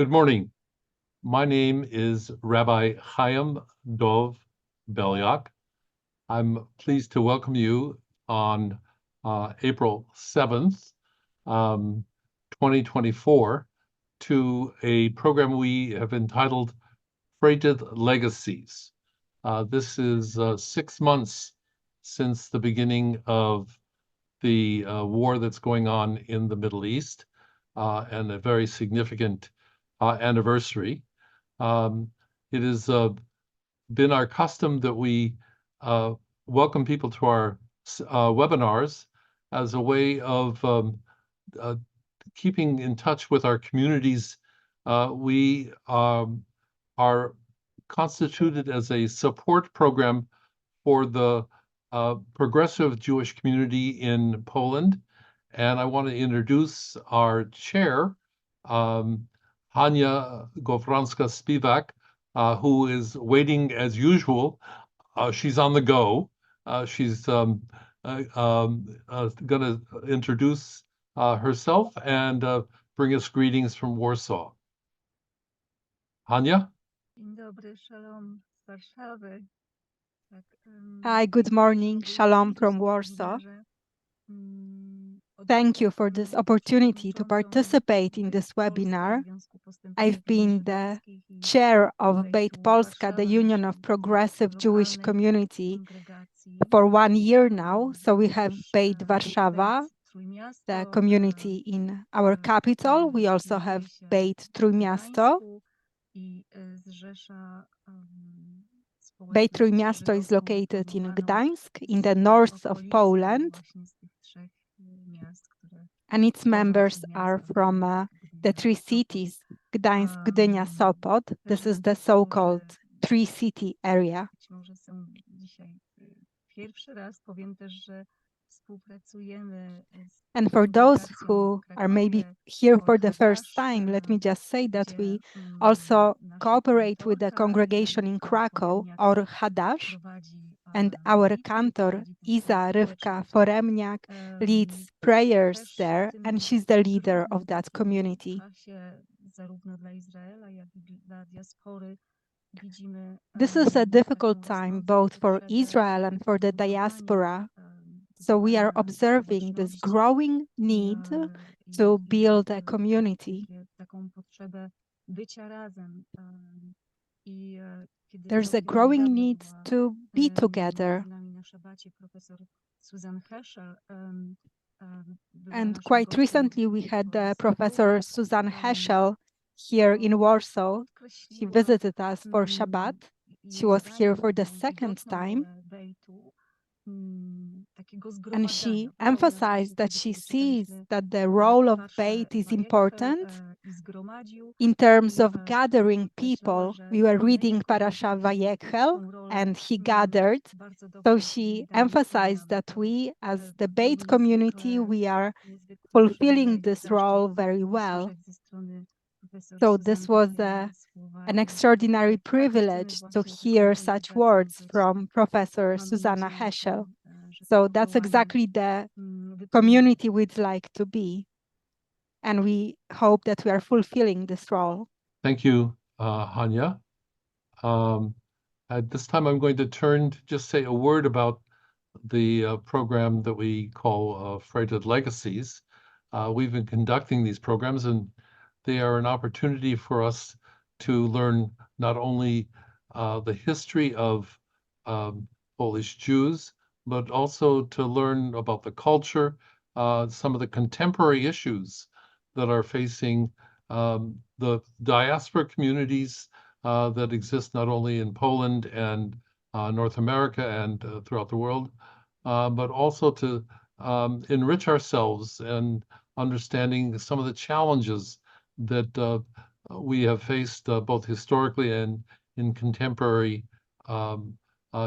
Good morning. My name is Rabbi Chaim Dov Belyak. I'm pleased to welcome you on April 7th, 2024, to a program we have entitled Freighted Legacies. This is 6 months since the beginning of the war that's going on in the Middle East, and a very significant anniversary. It has been our custom that we welcome people to our webinars as a way of keeping in touch with our communities. We are constituted as a support program for the progressive Jewish community in Poland. And I want to introduce our chair, Hania Gofranska-Spivak, who is waiting as usual. She's on the go. She's going to introduce herself and bring us greetings from Warsaw. Hania? Dzień dobry, shalom z Warszawy. Hi, good morning. Shalom from Warsaw. Thank you for this opportunity to participate in this webinar. I've been the chair of Beit Polska, the Union of Progressive Jewish Community, for 1 year now. So we have Beit Warszawa, the community in our capital. We also have Beit Trójmiasto. Beit Trójmiasto is located in Gdańsk, in the north of Poland, and its members are from the three cities, Gdańsk, Gdynia, Sopot. This is the so-called three-city area. And for those who are maybe here for the first time, let me just say that we also cooperate with the congregation in Krakow, or heders, and our cantor, Iza Rywka Foremniak, leads prayers there, and she's the leader of that community. This is a difficult time both for Israel and for the diaspora. So we are observing this growing need to build a community. There's a growing need to be together. And quite recently we had Professor Susan Heschel here in Warsaw. She visited us for Shabbat. She was here for the second time. And she emphasized that she sees that the role of Beit is important in terms of gathering people. We were reading Parasha Vayekhel, and he gathered. So she emphasized that we, as the Beit community, we are fulfilling this role very well. So this was an extraordinary privilege to hear such words from Professor Susanna Heschel. So that's exactly the community we'd like to be. And we hope that we are fulfilling this role. Thank you, Hania. At this time, I'm going to turn to just say a word about the program that we call Freighted Legacies. We've been conducting these programs, and they are an opportunity for us to learn not only the history of Polish Jews, but also to learn about the culture, some of the contemporary issues that are facing the diaspora communities that exist not only in Poland and North America and throughout the world, but also to enrich ourselves and understanding some of the challenges that we have faced both historically and in contemporary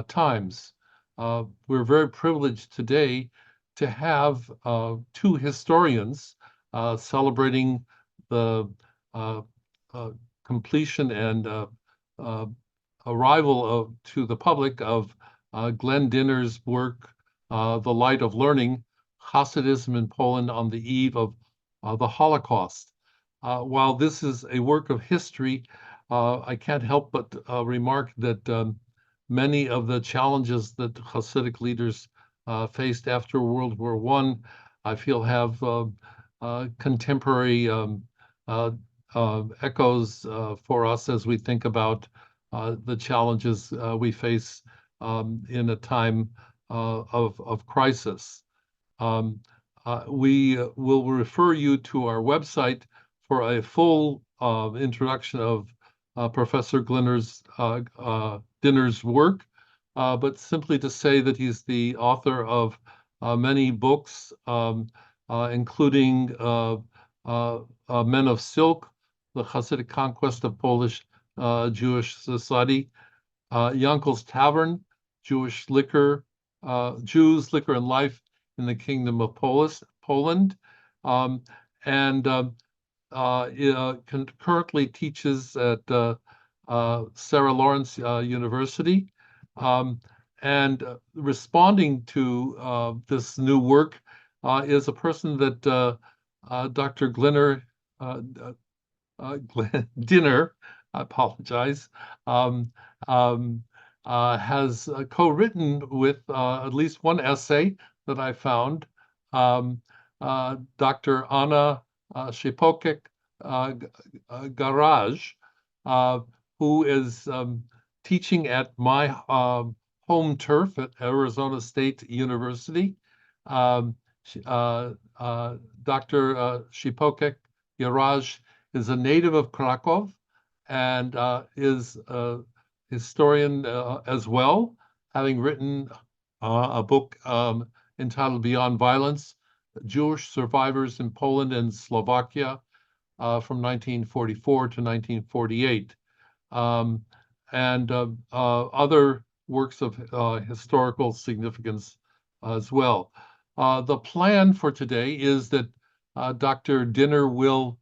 times. We're very privileged today to have two historians celebrating the completion and arrival to the public of Glenn Dynner's work, The Light of Learning, Hasidism in Poland on the Eve of the Holocaust. While this is a work of history, I can't help but remark that many of the challenges that Hasidic leaders faced after World War I feel have contemporary echoes for us as we think about the challenges we face in a time of crisis. We will refer you to our website for a full introduction of Professor Dynner's work, but simply to say that he's the author of many books, including Men of Silk, The Hasidic Conquest of Polish Jewish Society, Yankel's Tavern, Jews, Liquor, and Life in the Kingdom of Poland, and currently teaches at Sarah Lawrence University. And responding to this new work is a person that Dr. Glenn Dynner, I apologize, has co-written with at least one essay that I found, Dr. Anna Cichopek-Gajraj, who is teaching at my home turf at Arizona State University. Dr. Cichopek-Gajraj is a native of Krakow and is a historian as well, having written a book entitled Beyond Violence, Jewish Survivors in Poland and Slovakia from 1944 to 1948, and other works of historical significance as well. The plan for today is that Dr. Dynner will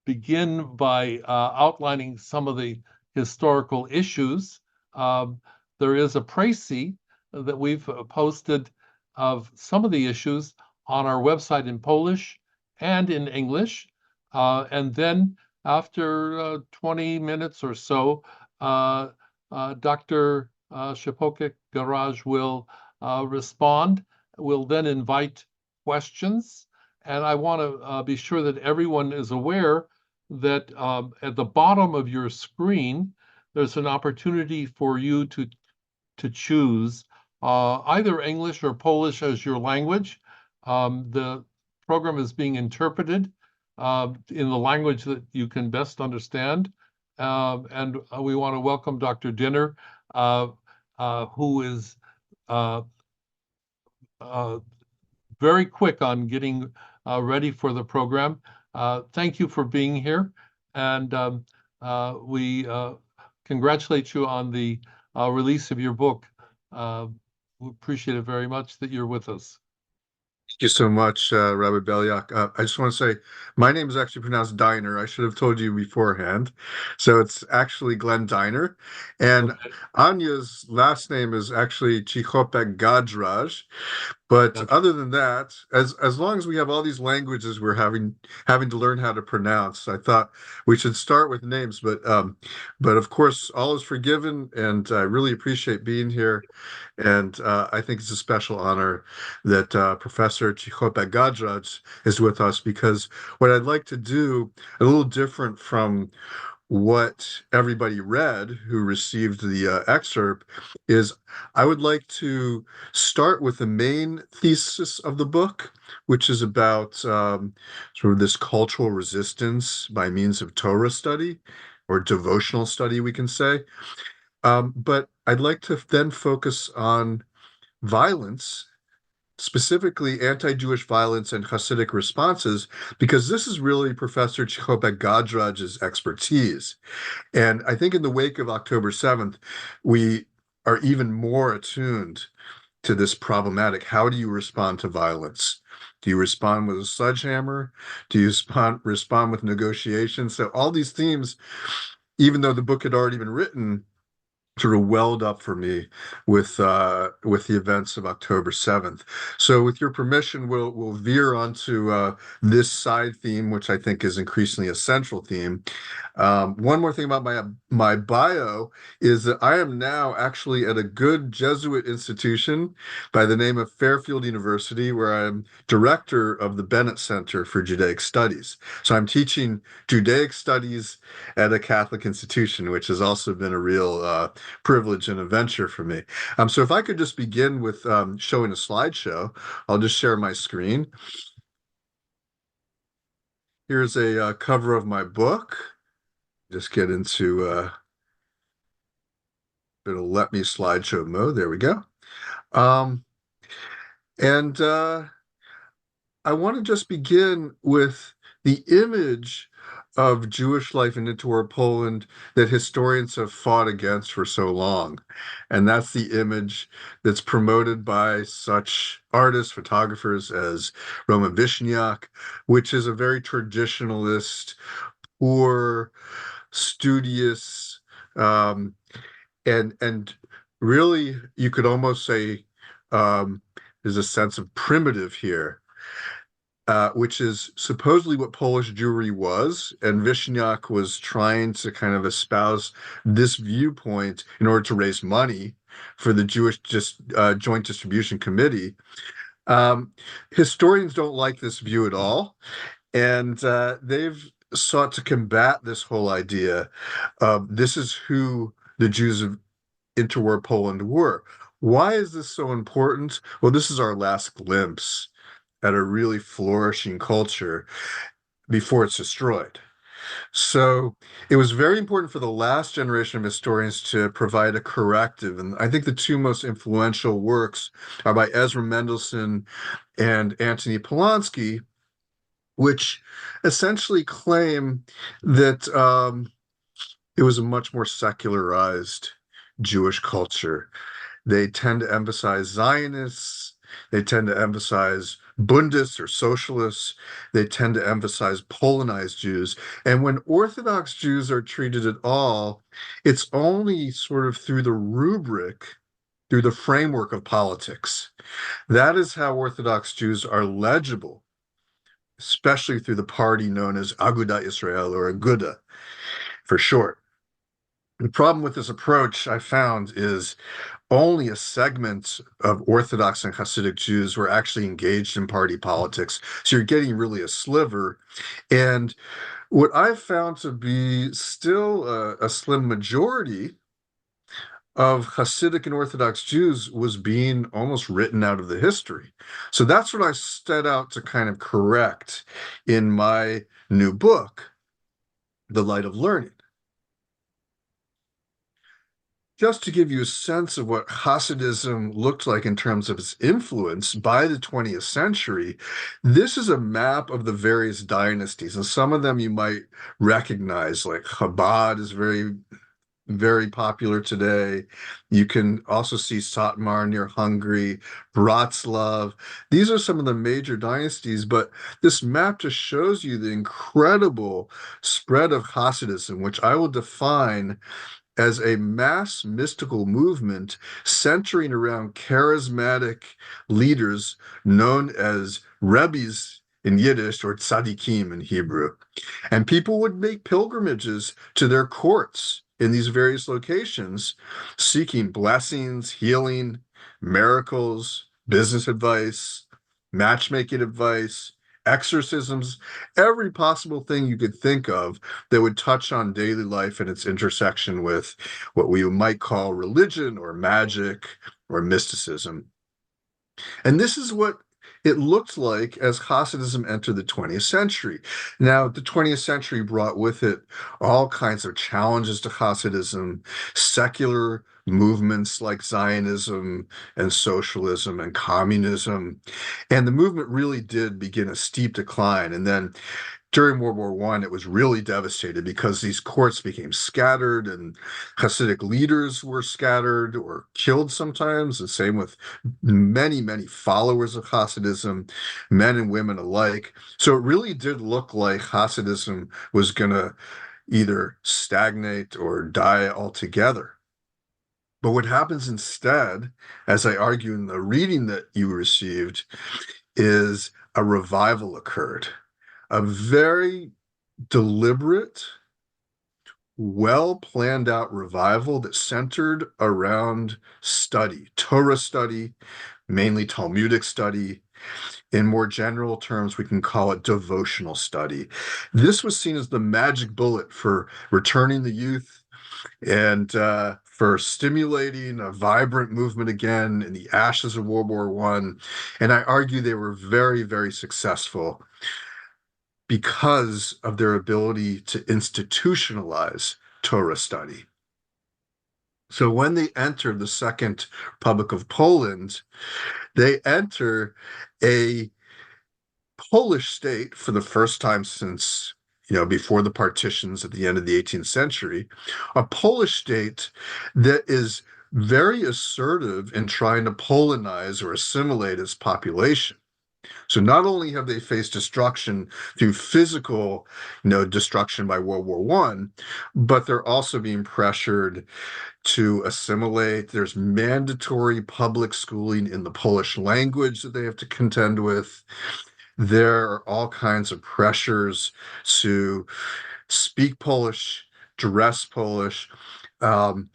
begin by outlining some of the historical issues. There is a précis that we've posted of some of the issues on our website in Polish and in English. And then after 20 minutes or so, Dr. Cichopek-Gajraj will respond. We'll then invite questions. And I want to be sure that everyone is aware that at the bottom of your screen, there's an opportunity for you to choose either English or Polish as your language. The program is being interpreted in the language that you can best understand. And we want to welcome Dr. Dynner, who is very quick on getting ready for the program. Thank you for being here, and we congratulate you on the release of your book. We appreciate it very much that you're with us. Thank you so much, Rabbi Belyak. I just want to say, my name is actually pronounced Diner. I should have told you beforehand. So it's actually Glenn Dynner. And Okay. Anya's last name is actually Cichopek-Gajraj. But Okay. other than that, as long as we have all these languages we're having to learn how to pronounce, I thought we should start with names. But of course, all is forgiven, and I really appreciate being here. And I think it's a special honor that Professor Cichopek-Gajraj is with us, because what I'd like to do, a little different from what everybody read who received the excerpt, is I would like to start with the main thesis of the book, which is about sort of this cultural resistance by means of Torah study, or devotional study, we can say. But I'd like to then focus on violence, specifically anti-Jewish violence and Hasidic responses, because this is really Professor Cichopek-Gajraj's expertise. And I think in the wake of October 7th, we are even more attuned to this problematic. How do you respond to violence? Do you respond with a sledgehammer? Do you respond with negotiation? So all these themes, even though the book had already been written, sort of welled up for me with the events of October 7th. So with your permission, we'll veer onto this side theme, which I think is increasingly a central theme. One more thing about my bio is that I am now actually at a good Jesuit institution by the name of Fairfield University, where I'm director of the Bennett Center for Judaic Studies. So I'm teaching Judaic studies at a Catholic institution, which has also been a real privilege and a venture for me. So if I could just begin with showing a slideshow, I'll just share my screen. Here's a cover of my book. Just get into it'll let me slideshow mode. There we go. And I want to just begin with the image of Jewish life in interwar Poland that historians have fought against for so long. And that's the image that's promoted by such artists, photographers as Roman Wishniak, which is a very traditionalist, poor, studious, and really you could almost say there's a sense of primitive here. Which is supposedly what Polish Jewry was, and Wishniak was trying to kind of espouse this viewpoint in order to raise money for the Jewish Joint Distribution Committee. Historians don't like this view at all, and they've sought to combat this whole idea of this is who the Jews of interwar Poland were. Why is this so important? Well, this is our last glimpse at a really flourishing culture before it's destroyed. So it was very important for the last generation of historians to provide a corrective. And I think the two most influential works are by Ezra Mendelsohn and Antony Polonsky, which essentially claim that it was a much more secularized Jewish culture. They tend to emphasize Zionists. They tend to emphasize Bundists or socialists. They tend to emphasize Polonized Jews. And when Orthodox Jews are treated at all, it's only sort of through the rubric, through the framework of politics. That is how Orthodox Jews are legible, especially through the party known as Agudat Yisrael, or Aguda for short. The problem with this approach, I found, is only a segment of Orthodox and Hasidic Jews were actually engaged in party politics. So you're getting really a sliver. And what I've found to be still a slim majority of Hasidic and Orthodox Jews was being almost written out of the history. So that's what I set out to kind of correct in my new book, The Light of Learning. Just to give you a sense of what Hasidism looked like in terms of its influence by the 20th century, this is a map of the various dynasties, and some of them you might recognize, like Chabad is very, very popular today. You can also see Satmar near Hungary, Bratslav. These are some of the major dynasties, but this map just shows you the incredible spread of Hasidism, which I will define as a mass mystical movement centering around charismatic leaders known as Rebbes in Yiddish, or tzaddikim in Hebrew. And people would make pilgrimages to their courts in these various locations, seeking blessings, healing, miracles, business advice, matchmaking advice, exorcisms, every possible thing you could think of that would touch on daily life and its intersection with what we might call religion or magic or mysticism. And this is what it looked like as Hasidism entered the 20th century. Now, the 20th century brought with it all kinds of challenges to Hasidism, secular movements like Zionism and socialism and communism. And the movement really did begin a steep decline. And then during World War I, it was really devastated because these courts became scattered and Hasidic leaders were scattered or killed sometimes. The same with many, many followers of Hasidism, men and women alike. So it really did look like Hasidism was going to either stagnate or die altogether. But what happens instead, as I argue in the reading that you received, is a revival occurred. A very deliberate, well planned out revival that centered around study, Torah study, mainly Talmudic study. In more general terms, we can call it devotional study. This was seen as the magic bullet for returning the youth and for stimulating a vibrant movement again in the ashes of World War I. And I argue they were very, very successful because of their ability to institutionalize Torah study. So when they enter the Second Republic of Poland, they enter a Polish state for the first time since, before the partitions at the end of the 18th century, a Polish state that is very assertive in trying to Polonize or assimilate its population. So not only have they faced destruction through physical, destruction by World War I, but they're also being pressured to assimilate. There's mandatory public schooling in the Polish language that they have to contend with. There are all kinds of pressures to speak Polish, dress Polish. And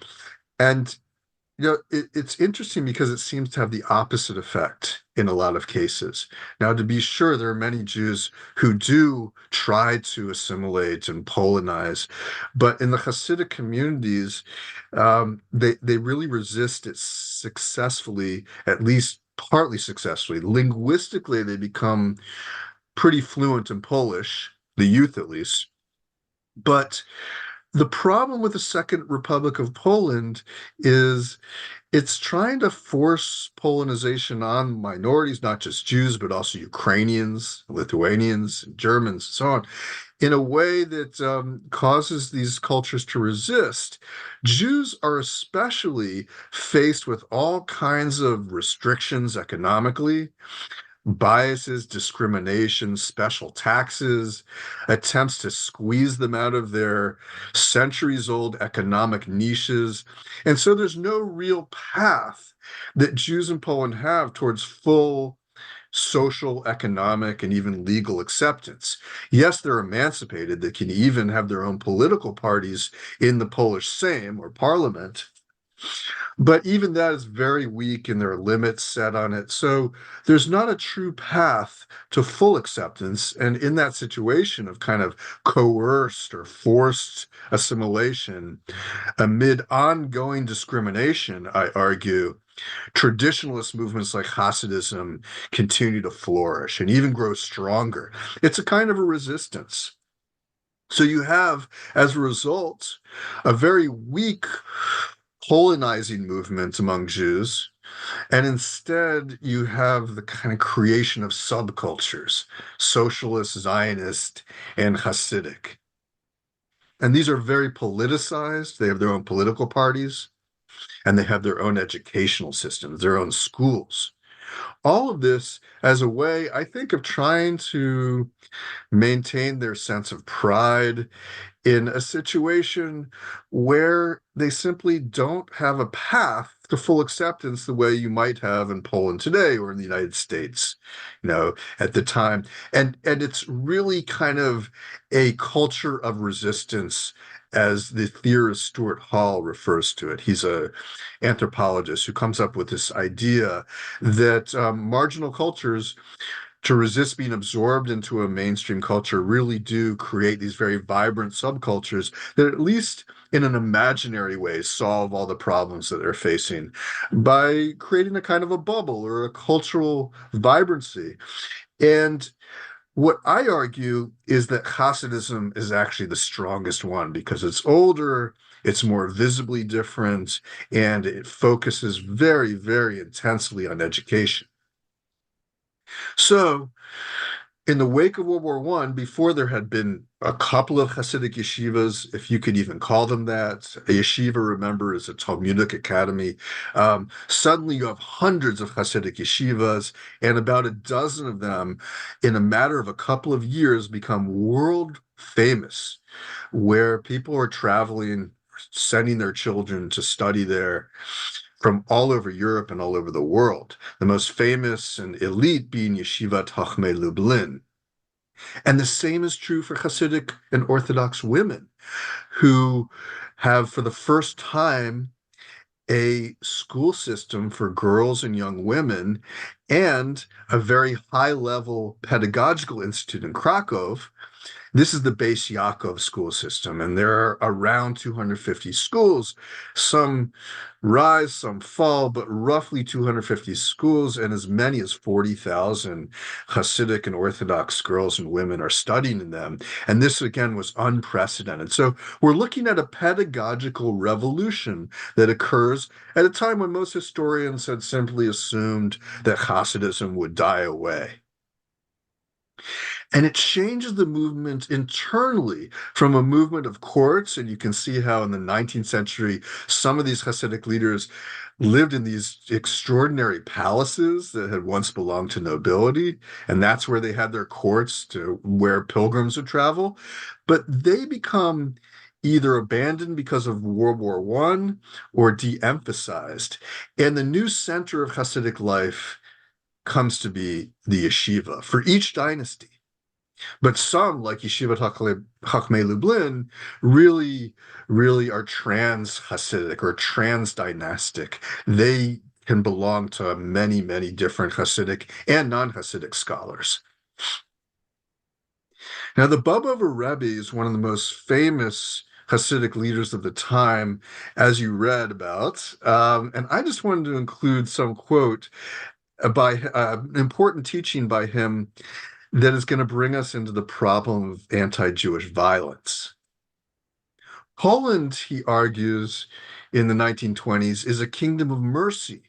it's interesting because it seems to have the opposite effect in a lot of cases. Now, to be sure, there are many Jews who do try to assimilate and Polonize, but in the Hasidic communities, they really resist it successfully, at least partly successfully. Linguistically, they become pretty fluent in Polish, the youth at least. But the problem with the Second Republic of Poland is it's trying to force Polonization on minorities, not just Jews, but also Ukrainians, Lithuanians, Germans, and so on, in a way that causes these cultures to resist. Jews are especially faced with all kinds of restrictions economically, biases, discrimination, special taxes, attempts to squeeze them out of their centuries-old economic niches. And so there's no real path that Jews in Poland have towards full social, economic, and even legal acceptance. Yes, they're emancipated. They can even have their own political parties in the Polish Sejm or parliament. But even that is very weak and there are limits set on it. So there's not a true path to full acceptance. And in that situation of kind of coerced or forced assimilation, amid ongoing discrimination, I argue, traditionalist movements like Hasidism continue to flourish and even grow stronger. It's a kind of a resistance. So you have, as a result, a very weak Polonizing movement among Jews, and instead you have the kind of creation of subcultures, socialist, Zionist, and Hasidic. And these are very politicized. They have their own political parties, and they have their own educational systems, their own schools. All of this as a way, I think, of trying to maintain their sense of pride in a situation where they simply don't have a path to full acceptance the way you might have in Poland today or in the United States, at the time. And it's really kind of a culture of resistance, as the theorist Stuart Hall refers to it. He's an anthropologist who comes up with this idea that marginal cultures, to resist being absorbed into a mainstream culture, really do create these very vibrant subcultures that, at least in an imaginary way, solve all the problems that they're facing by creating a kind of a bubble or a cultural vibrancy. And what I argue is that Hasidism is actually the strongest one because it's older, it's more visibly different, and it focuses very, very intensely on education. So, in the wake of World War I, before there had been a couple of Hasidic yeshivas, if you could even call them that. A yeshiva, remember, is a Talmudic academy. Suddenly you have hundreds of Hasidic yeshivas, and about a dozen of them, in a matter of a couple of years, become world famous, where people are traveling sending their children to study there from all over Europe and all over the world, the most famous and elite being Yeshivat Chachmei Lublin. And the same is true for Hasidic and Orthodox women who have, for the first time, a school system for girls and young women and a very high-level pedagogical institute in Krakow. This is the Bais Yaakov school system, and there are around 250 schools. Some rise, some fall, but roughly 250 schools, and as many as 40,000 Hasidic and Orthodox girls and women are studying in them. And this, again, was unprecedented. So we're looking at a pedagogical revolution that occurs at a time when most historians had simply assumed that Hasidism would die away. And it changes the movement internally from a movement of courts. And you can see how in the 19th century, some of these Hasidic leaders lived in these extraordinary palaces that had once belonged to nobility. And that's where they had their courts, to where pilgrims would travel. But they become either abandoned because of World War I or de-emphasized. And the new center of Hasidic life comes to be the yeshiva for each dynasty. But some, like Yeshivat Chachmei Lublin, really are trans-Hasidic or trans-dynastic. They can belong to many different Hasidic and non-Hasidic scholars. Now, the Bobover Rebbe is one of the most famous Hasidic leaders of the time, as you read about. And I just wanted to include some quote by an important teaching by him that is going to bring us into the problem of anti-Jewish violence. Poland, he argues, in the 1920s, is a kingdom of mercy,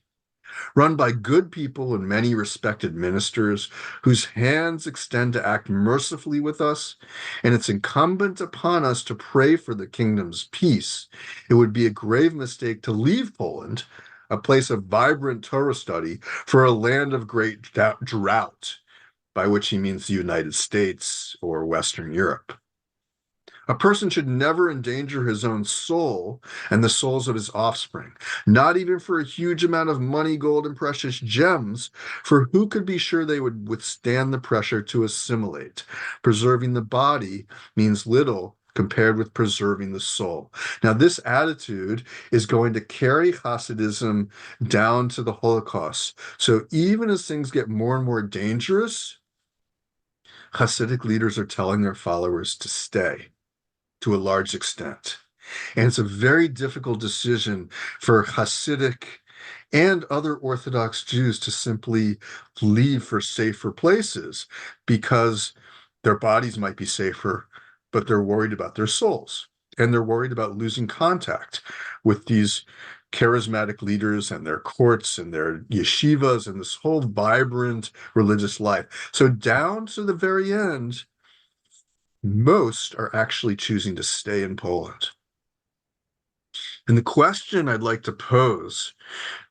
run by good people and many respected ministers whose hands extend to act mercifully with us, and it's incumbent upon us to pray for the kingdom's peace. It would be a grave mistake to leave Poland, a place of vibrant Torah study, for a land of great drought, by which he means the United States or Western Europe. A person should never endanger his own soul and the souls of his offspring, not even for a huge amount of money, gold, and precious gems, for who could be sure they would withstand the pressure to assimilate? Preserving the body means little compared with preserving the soul. Now, this attitude is going to carry Hasidism down to the Holocaust. So even as things get more and more dangerous, Hasidic leaders are telling their followers to stay to a large extent. And it's a very difficult decision for Hasidic and other Orthodox Jews to simply leave for safer places because their bodies might be safer, but they're worried about their souls. And they're worried about losing contact with these charismatic leaders and their courts and their yeshivas and this whole vibrant religious life. So down to the very end, most are actually choosing to stay in Poland. And the question I'd like to pose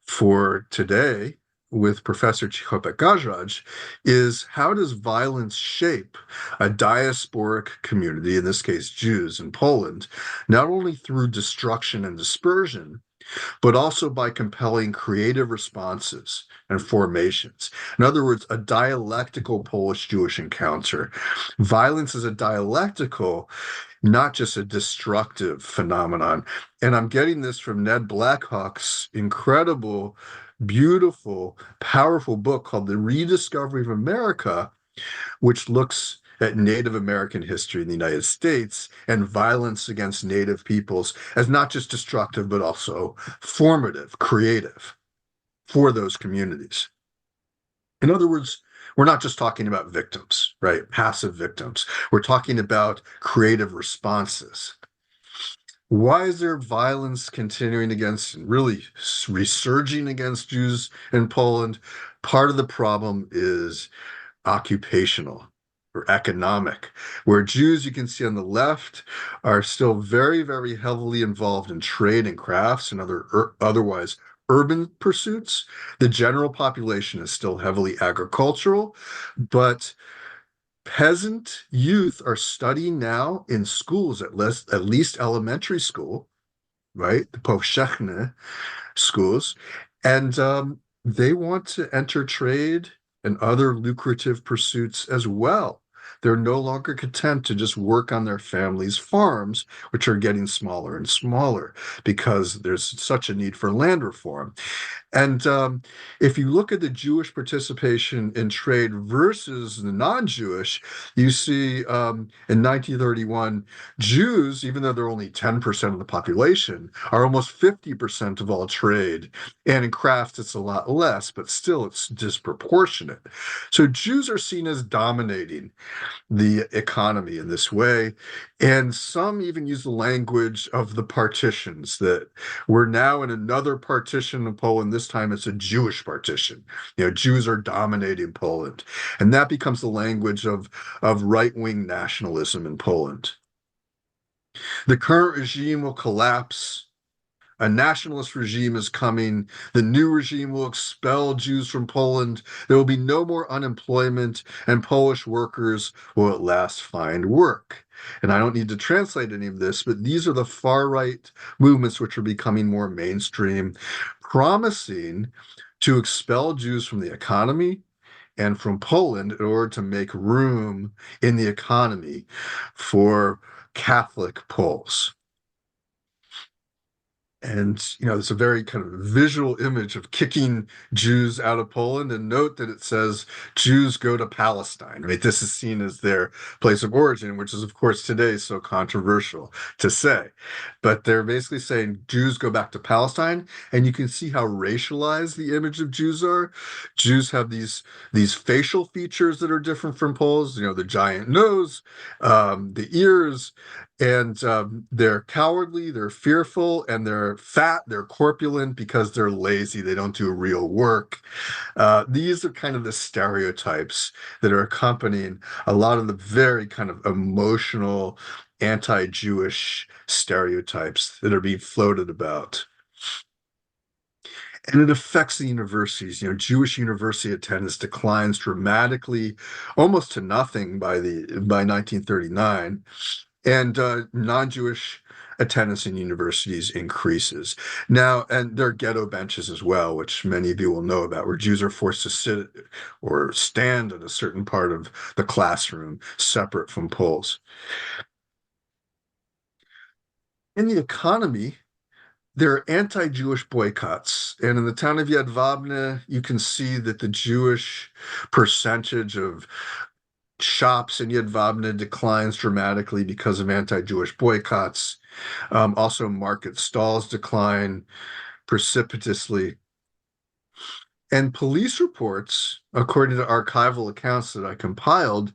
for today with Professor Cichopek-Gajraj is, how does violence shape a diasporic community, in this case Jews in Poland, not only through destruction and dispersion, but also by compelling creative responses and formations. In other words, a dialectical Polish-Jewish encounter. Violence is a dialectical, not just a destructive phenomenon. And I'm getting this from Ned Blackhawk's incredible, beautiful, powerful book called The Rediscovery of America, which looks at Native American history in the United States and violence against Native peoples as not just destructive, but also formative, creative for those communities. In other words, we're not just talking about victims, right? Passive victims. We're talking about creative responses. Why is there violence continuing against, and really resurging against Jews in Poland? Part of the problem is occupational or economic, where Jews, you can see on the left, are still very heavily involved in trade and crafts and otherwise urban pursuits. The general population is still heavily agricultural, but peasant youth are studying now in schools, at least elementary school, right? The Povshechne schools. And they want to enter trade and other lucrative pursuits as well. They're no longer content to just work on their families' farms, which are getting smaller and smaller because there's such a need for land reform. And if you look at the Jewish participation in trade versus the non-Jewish, you see in 1931, Jews, even though they're only 10% of the population, are almost 50% of all trade. And in crafts, it's a lot less, but still it's disproportionate. So Jews are seen as dominating the economy in this way. And some even use the language of the partitions, that we're now in another partition of Poland. This time it's a Jewish partition. Jews are dominating Poland. And that becomes the language of right-wing nationalism in Poland. The current regime will collapse. A nationalist regime is coming. The new regime will expel Jews from Poland. There will be no more unemployment, and Polish workers will at last find work. And I don't need to translate any of this, but these are the far-right movements which are becoming more mainstream, promising to expel Jews from the economy and from Poland in order to make room in the economy for Catholic Poles. And, it's a very kind of visual image of kicking Jews out of Poland. And note that it says Jews go to Palestine, right? This is seen as their place of origin, which is, of course, today so controversial to say. But they're basically saying Jews go back to Palestine. And you can see how racialized the image of Jews are. Jews have these facial features that are different from Poles, the giant nose, the ears, and they're cowardly, they're fearful, and they're fat, they're corpulent because they're lazy, they don't do real work. These are kind of the stereotypes that are accompanying a lot of the very kind of emotional anti-Jewish stereotypes that are being floated about. And it affects the universities. Jewish university attendance declines dramatically, almost to nothing by 1939. And non-Jewish attendance in universities increases. Now, and there are ghetto benches as well, which many of you will know about, where Jews are forced to sit or stand in a certain part of the classroom, separate from Poles. In the economy, there are anti-Jewish boycotts. And in the town of Yadvabne, you can see that the Jewish percentage of shops in Yadvabne declines dramatically because of anti-Jewish boycotts. Also, market stalls decline precipitously. And police reports, according to archival accounts that I compiled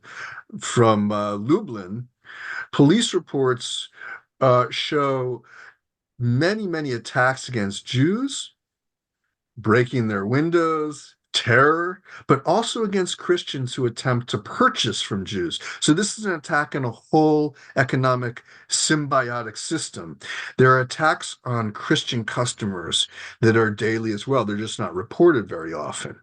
from Lublin, police reports show many, many attacks against Jews, breaking their windows, terror, but also against Christians who attempt to purchase from Jews. So this is an attack on a whole economic symbiotic system. There are attacks on Christian customers that are daily as well. They're just not reported very often.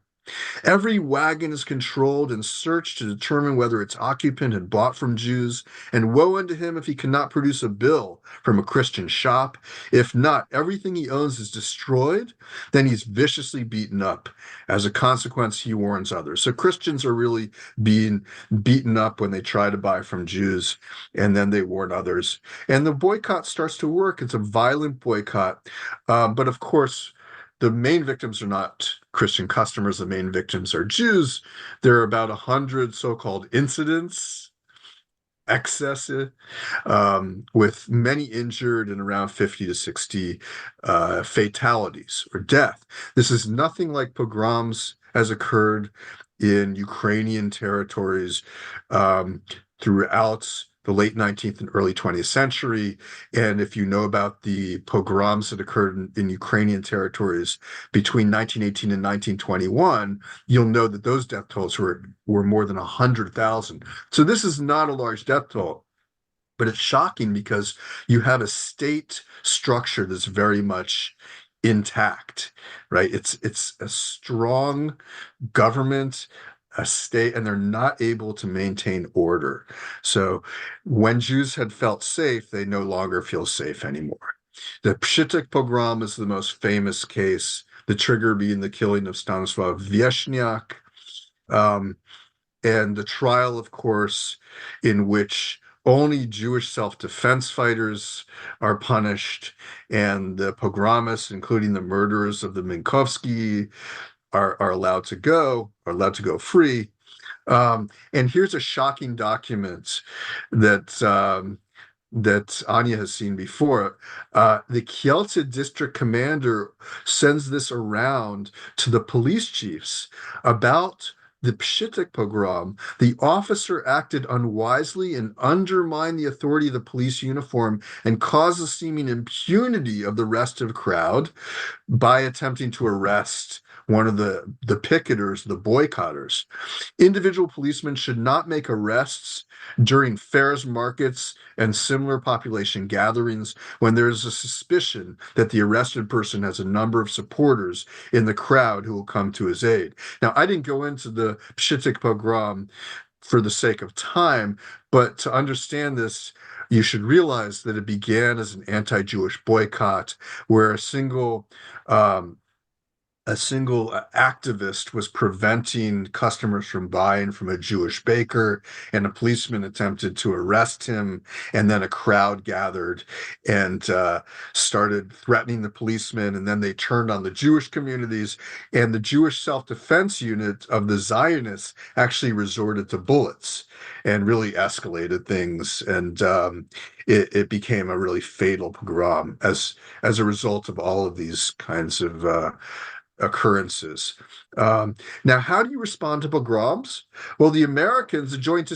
Every wagon is controlled and searched to determine whether its occupant had bought from Jews, and woe unto him if he cannot produce a bill from a Christian shop. If not, everything he owns is destroyed, then he's viciously beaten up. As a consequence, he warns others. So Christians are really being beaten up when they try to buy from Jews, and then they warn others. And the boycott starts to work. It's a violent boycott. But of course, the main victims are not Christian customers. The main victims are Jews. There are about 100 so-called incidents, excesses, with many injured and around 50 to 60 fatalities or death. This is nothing like pogroms as occurred in Ukrainian territories throughout the late 19th and early 20th century. And if you know about the pogroms that occurred in Ukrainian territories between 1918 and 1921, you'll know that those death tolls were more than 100,000. So this is not a large death toll, but it's shocking because you have a state structure that's very much intact, right? It's a strong government, a state, and they're not able to maintain order. So when Jews had felt safe, they no longer feel safe anymore. The Pshitik pogrom is the most famous case, the trigger being the killing of Stanislav Wieszniak, and the trial, of course, in which only Jewish self-defense fighters are punished, and the pogromists, including the murderers of the Minkowski, are allowed to go free. And here's a shocking document that Anya has seen before. The Kielce district commander sends this around to the police chiefs about the Pshitik pogrom. The officer acted unwisely and undermined the authority of the police uniform and caused the seeming impunity of the restive crowd by attempting to arrest one of the picketers, the boycotters. Individual policemen should not make arrests during fairs, markets, and similar population gatherings when there is a suspicion that the arrested person has a number of supporters in the crowd who will come to his aid. Now, I didn't go into the Pshitik pogrom for the sake of time, but to understand this, you should realize that it began as an anti-Jewish boycott where a single activist was preventing customers from buying from a Jewish baker, and a policeman attempted to arrest him, and then a crowd gathered and started threatening the policeman, and then they turned on the Jewish communities, and the Jewish self-defense unit of the Zionists actually resorted to bullets and really escalated things, and it became a really fatal pogrom as a result of all of these kinds of occurrences. Now, how do you respond to pogroms? Well, the Americans, the Joint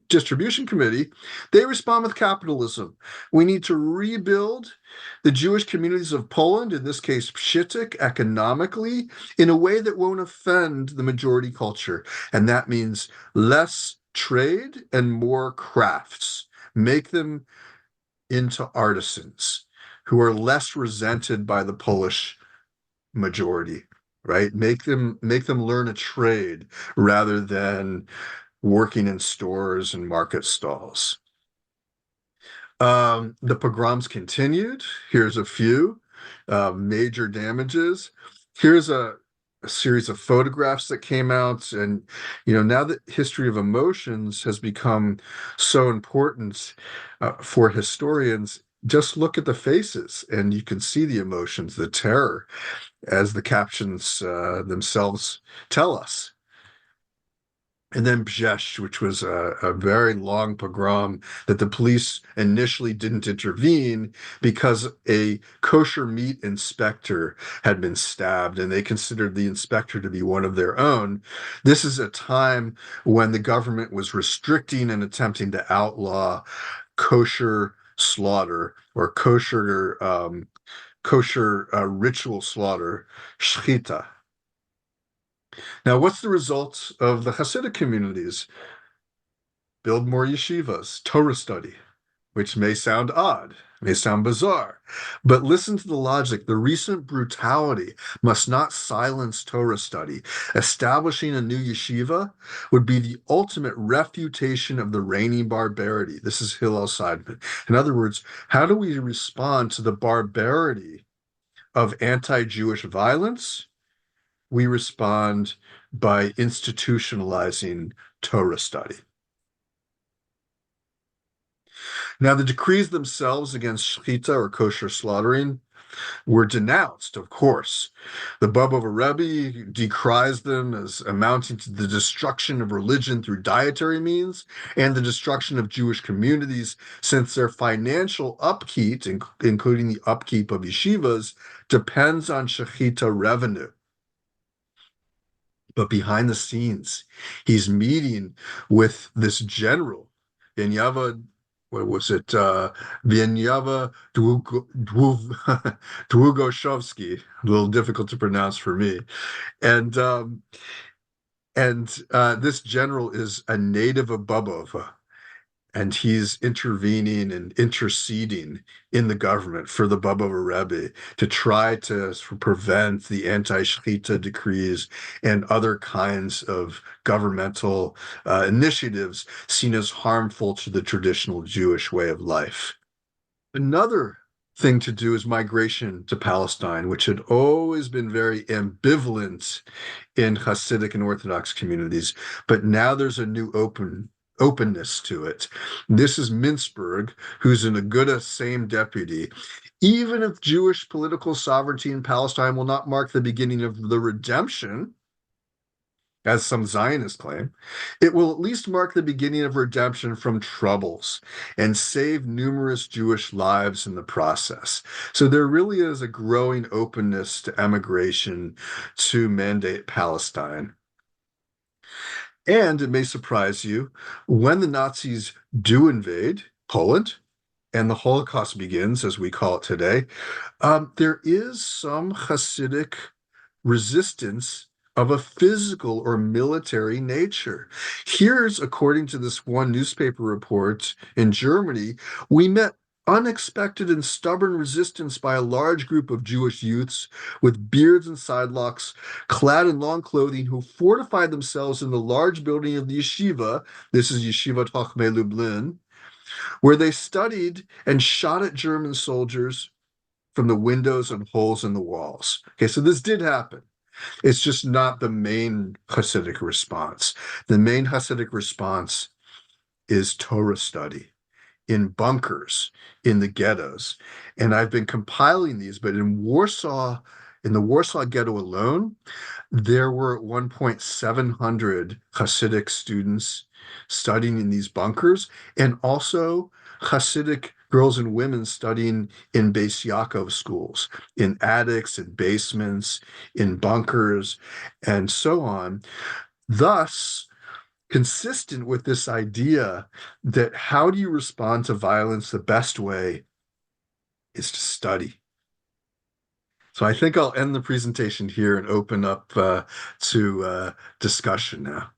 Distribution Committee, they respond with capitalism. We need to rebuild the Jewish communities of Poland, in this case, Pshitik, economically, in a way that won't offend the majority culture. And that means less trade and more crafts. Make them into artisans who are less resented by the Polish majority, right? Make them learn a trade rather than working in stores and market stalls. The pogroms continued. Here's a few major damages. Here's a series of photographs that came out, and now that history of emotions has become so important for historians, just look at the faces and you can see the emotions, the terror, as the captions themselves tell us. And then Brzezh, which was a very long pogrom that the police initially didn't intervene because a kosher meat inspector had been stabbed, and they considered the inspector to be one of their own. This is a time when the government was restricting and attempting to outlaw kosher slaughter or kosher ritual slaughter, shechita. Now, what's the result of the Hasidic communities? Build more yeshivas, Torah study, which may sound odd, may sound bizarre, but listen to the logic. The recent brutality must not silence Torah study. Establishing a new yeshiva would be the ultimate refutation of the reigning barbarity. This is Hillel Seidman. In other words, how do we respond to the barbarity of anti-Jewish violence? We respond by institutionalizing Torah study. Now, the decrees themselves against shechita or kosher slaughtering were denounced, of course. The Baba Rebbe decries them as amounting to the destruction of religion through dietary means and the destruction of Jewish communities, since their financial upkeep, including the upkeep of yeshivas, depends on shechita revenue. But behind the scenes, he's meeting with this general, Vinyava, Vinyava Długoshovsky, a little difficult to pronounce for me. And this general is a native of Babova, and he's intervening and interceding in the government for the Babova Rebbe to try to prevent the anti-shechita decrees and other kinds of governmental initiatives seen as harmful to the traditional Jewish way of life. Another thing to do is migration to Palestine, which had always been very ambivalent in Hasidic and Orthodox communities. But now there's a new openness to it. This is Mintzberg, who's an Aguda Sejm deputy. Even if Jewish political sovereignty in Palestine will not mark the beginning of the redemption, as some Zionists claim, it will at least mark the beginning of redemption from troubles and save numerous Jewish lives in the process. So there really is a growing openness to emigration to mandate Palestine. And it may surprise you, when the Nazis do invade Poland and the Holocaust begins, as we call it today, there is some Hasidic resistance of a physical or military nature. Here's, according to this one newspaper report in Germany, we met unexpected and stubborn resistance by a large group of Jewish youths with beards and sidelocks, clad in long clothing, who fortified themselves in the large building of the yeshiva. This is Yeshivat Chochmei Lublin, where they studied and shot at German soldiers from the windows and holes in the walls. Okay, so this did happen. It's just not the main Hasidic response. The main Hasidic response is Torah study in bunkers, in the ghettos. And I've been compiling these, but in the Warsaw ghetto alone, there were at one point 700 Hasidic students studying in these bunkers, and also Hasidic girls and women studying in Bais Yaakov schools, in attics, in basements, in bunkers, and so on. Thus, consistent with this idea that how do you respond to violence? The best way is to study. So I think I'll end the presentation here and open up to discussion now.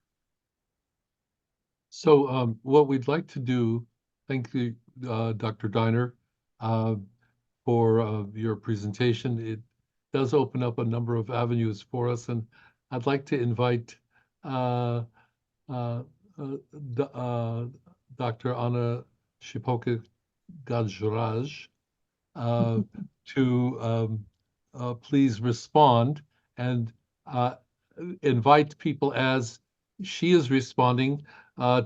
So what we'd like to do, thank you, Dr. Dynner, for your presentation. It does open up a number of avenues for us, and I'd like to invite Dr. Anna Cichopek-Gajraj to please respond and invite people, as she is responding,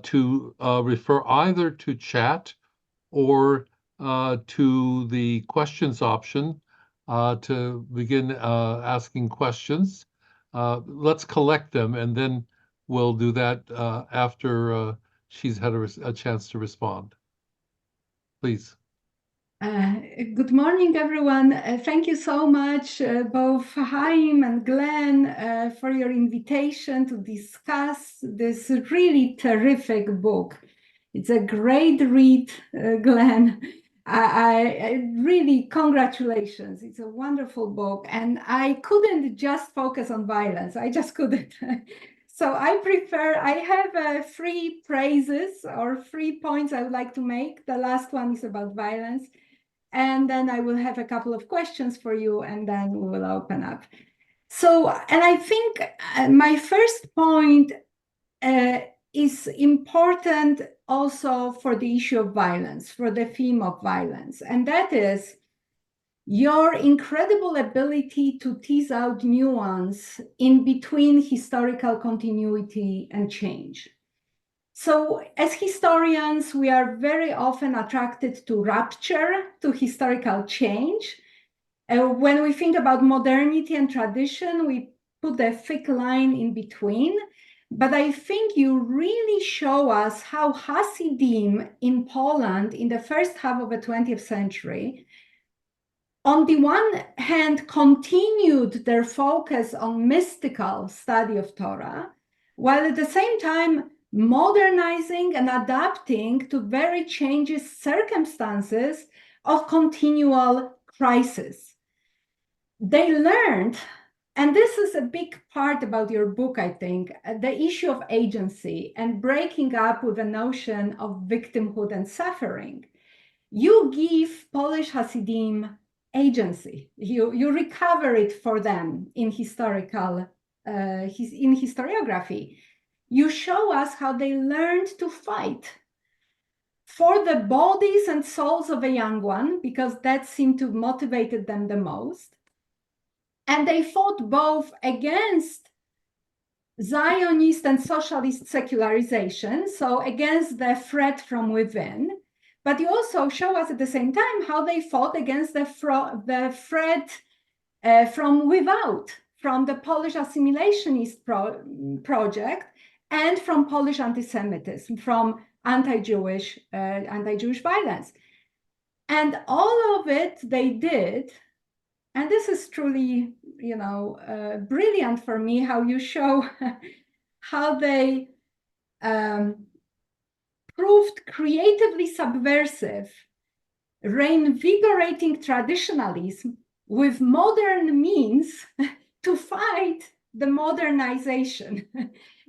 to refer either to chat or to the questions option to begin asking questions. Let's collect them, and then we'll do that after she's had a chance to respond. Please. Good morning, everyone. Thank you so much, both Chaim and Glenn, for your invitation to discuss this really terrific book. It's a great read, Glenn. I really, congratulations. It's a wonderful book. And I couldn't just focus on violence. I just couldn't. So I have 3 praises or 3 points I would like to make. The last one is about violence. And then I will have a couple of questions for you, and then we will open up. So, and I think my first point is important also for the issue of violence, for the theme of violence. And that is your incredible ability to tease out nuance in between historical continuity and change. So as historians, we are very often attracted to rupture, to historical change. When we think about modernity and tradition, we put a thick line in between. But I think you really show us how Hasidim in Poland in the first half of the 20th century, on the one hand, continued their focus on mystical study of Torah, while at the same time modernizing and adapting to very changing circumstances of continual crisis. They learned, and this is a big part about your book, I think, the issue of agency and breaking up with the notion of victimhood and suffering. You give Polish Hasidim agency. You recover it for them in historiography. You show us how they learned to fight for the bodies and souls of a young one, because that seemed to motivated them the most. And they fought both against Zionist and socialist secularization, so against the threat from within, but you also show us at the same time how they fought against the threat from without, from the Polish assimilationist project and from Polish anti-Semitism, from anti-Jewish violence. And all of it they did, and this is truly, you know, brilliant for me, how you show how they proved creatively subversive, reinvigorating traditionalism with modern means to fight the modernization.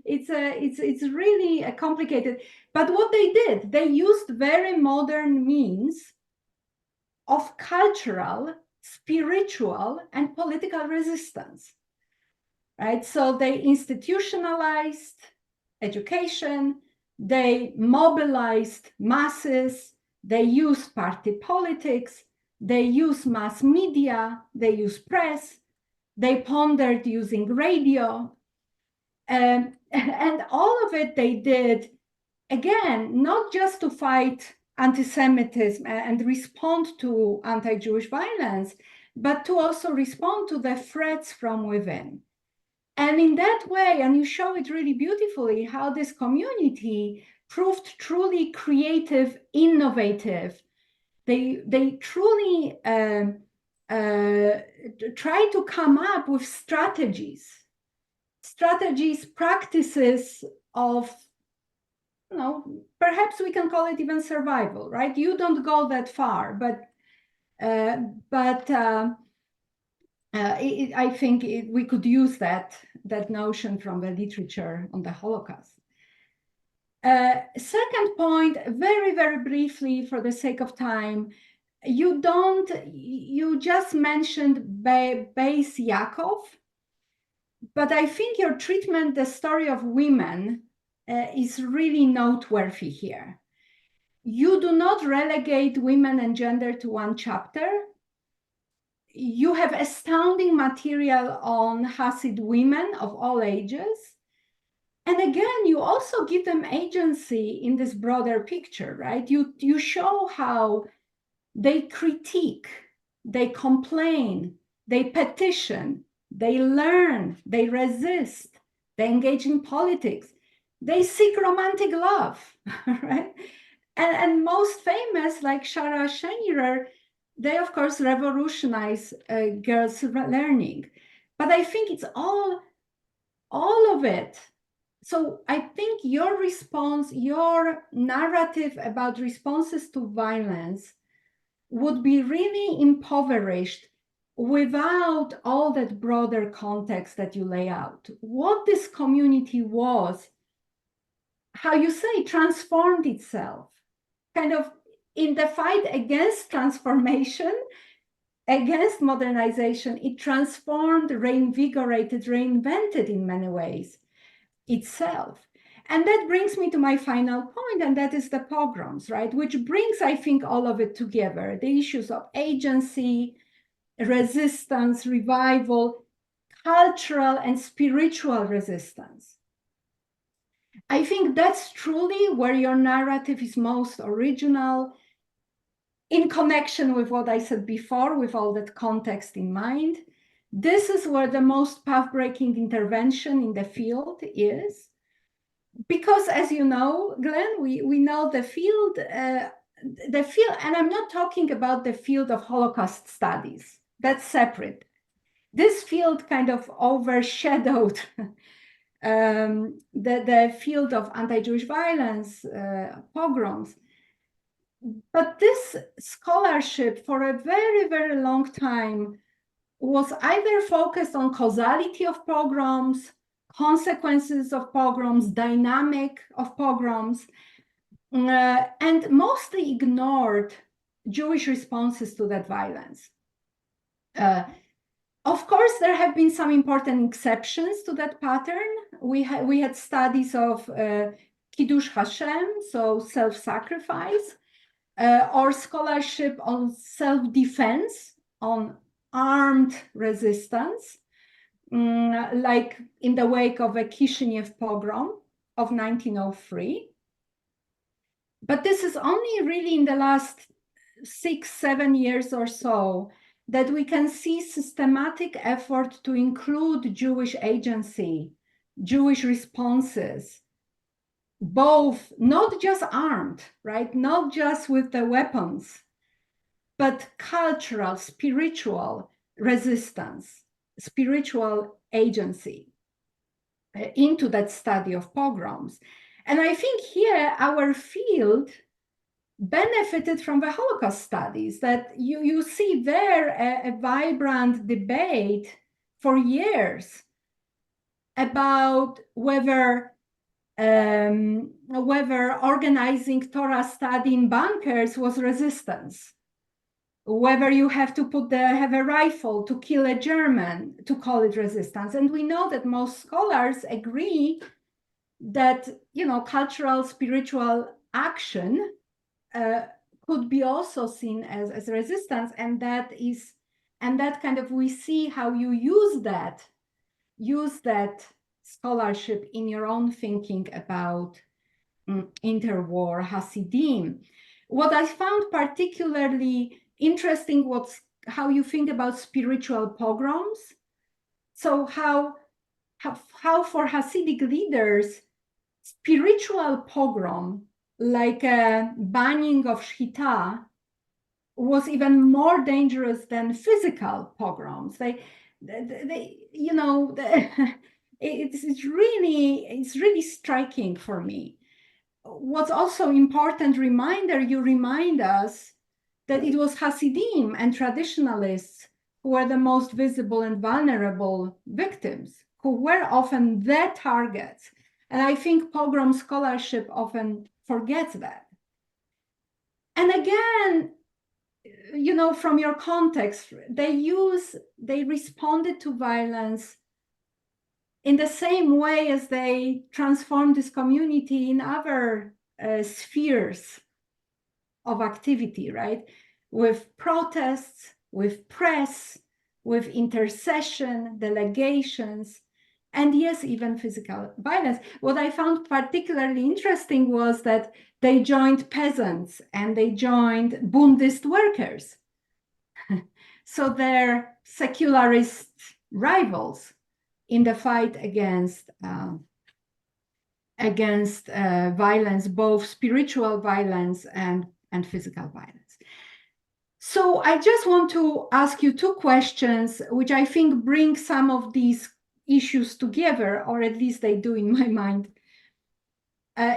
It's really complicated. But what they did, they used very modern means of cultural, spiritual, and political resistance, right? So they institutionalized education, they mobilized masses, they used party politics, they used mass media, they used press, they pondered using radio, and all of it they did, again, not just to fight anti-Semitism and respond to anti-Jewish violence, but to also respond to the threats from within. And in that way, and you show it really beautifully, how this community proved truly creative, innovative. They truly try to come up with strategies, practices of, you know, perhaps we can call it even survival, right? You don't go that far, but I think we could use that notion from the literature on the Holocaust. Second point, very, very briefly for the sake of time, you just mentioned Bais Yaakov, but I think your treatment, the story of women, is really noteworthy here. You do not relegate women and gender to one chapter. You have astounding material on Hasid women of all ages. And again, you also give them agency in this broader picture, right? You show how they critique, they complain, they petition, they learn, they resist, they engage in politics, they seek romantic love, right? And most famous, like Shara Schenirer, they of course revolutionize girls' learning. But I think it's all of it. So I think your response, your narrative about responses to violence would be really impoverished without all that broader context that you lay out. What this community was, how you say, transformed itself, kind of in the fight against transformation, against modernization, it transformed, reinvigorated, reinvented in many ways itself. And that brings me to my final point, and that is the pogroms, right? Which brings, I think, all of it together, the issues of agency, resistance, revival, cultural and spiritual resistance. I think that's truly where your narrative is most original, in connection with what I said before, with all that context in mind. This is where the most path-breaking intervention in the field is. Because as you know, Glenn, we know the field, and I'm not talking about the field of Holocaust studies, that's separate. This field kind of overshadowed the field of anti-Jewish violence, pogroms. But this scholarship for a very, very long time was either focused on causality of pogroms, consequences of pogroms, dynamic of pogroms, and mostly ignored Jewish responses to that violence. Of course, there have been some important exceptions to that pattern. We had studies of Kiddush Hashem, so self-sacrifice, or scholarship on self-defense, on armed resistance, like in the wake of a Kishinev pogrom of 1903. But this is only really in the last 6-7 years or so that we can see systematic effort to include Jewish agency, Jewish responses, both not just armed, right? Not just with the weapons, but cultural, spiritual resistance, spiritual agency into that study of pogroms. And I think here our field benefited from the Holocaust studies, that you see there a vibrant debate for years about whether organizing Torah study in bunkers was resistance, whether you have to have a rifle to kill a German to call it resistance. And we know that most scholars agree that, you know, cultural, spiritual action could be also seen as resistance, and that kind of, we see how you use that scholarship in your own thinking about interwar Hasidim. What I found particularly interesting was how you think about spiritual pogroms. So how for Hasidic leaders, spiritual pogrom, like a banning of Shchita, was even more dangerous than physical pogroms. It's really striking for me. What's also important reminder, you remind us that it was Hasidim and traditionalists who were the most visible and vulnerable victims, who were often the targets. And I think pogrom scholarship often forgets that. And again, you know, from your context, they responded to violence in the same way as they transformed this community in other spheres of activity, right? With protests, with press, with intercession, delegations, and yes, even physical violence. What I found particularly interesting was that they joined peasants and they joined Bundist workers. So they're secularist rivals in the fight against violence, both spiritual violence and physical violence. So I just want to ask you two questions, which I think bring some of these issues together, or at least they do in my mind.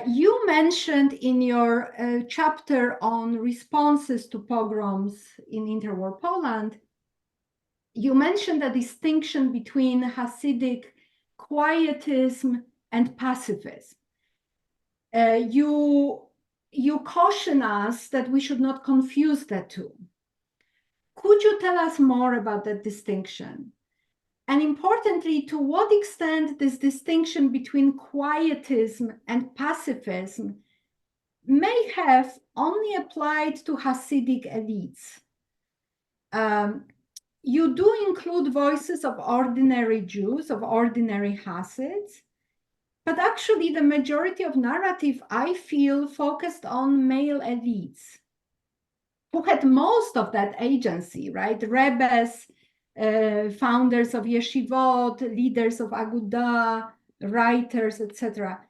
You mentioned in your chapter on responses to pogroms in interwar Poland, you mentioned a distinction between Hasidic quietism and pacifism. You caution us that we should not confuse the two. Could you tell us more about that distinction? And importantly, to what extent this distinction between quietism and pacifism may have only applied to Hasidic elites? You do include voices of ordinary Jews, of ordinary Hasids, but actually the majority of narrative, I feel, focused on male elites who had most of that agency, right? Rebbes, founders of yeshivot, leaders of agudah, writers, etc.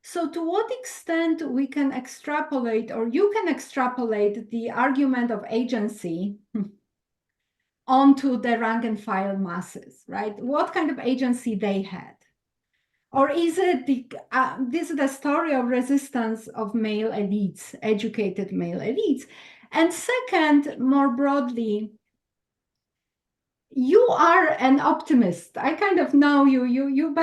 So to what extent we can extrapolate, or you can extrapolate, the argument of agency onto the rank and file masses, right? What kind of agency they had? Or is it this is the story of resistance of male elites, educated male elites? And second, more broadly, you are an optimist. I kind of know you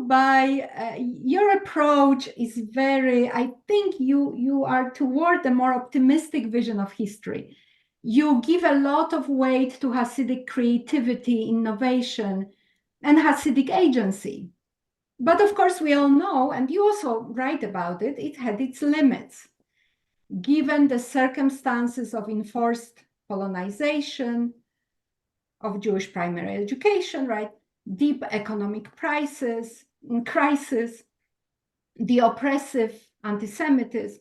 by your approach is very, I think you are toward a more optimistic vision of history. You give a lot of weight to Hasidic creativity, innovation, and Hasidic agency. But of course, we all know, and you also write about it, it had its limits. Given the circumstances of enforced colonization, of Jewish primary education, right? Deep economic crisis, the oppressive anti-Semitism.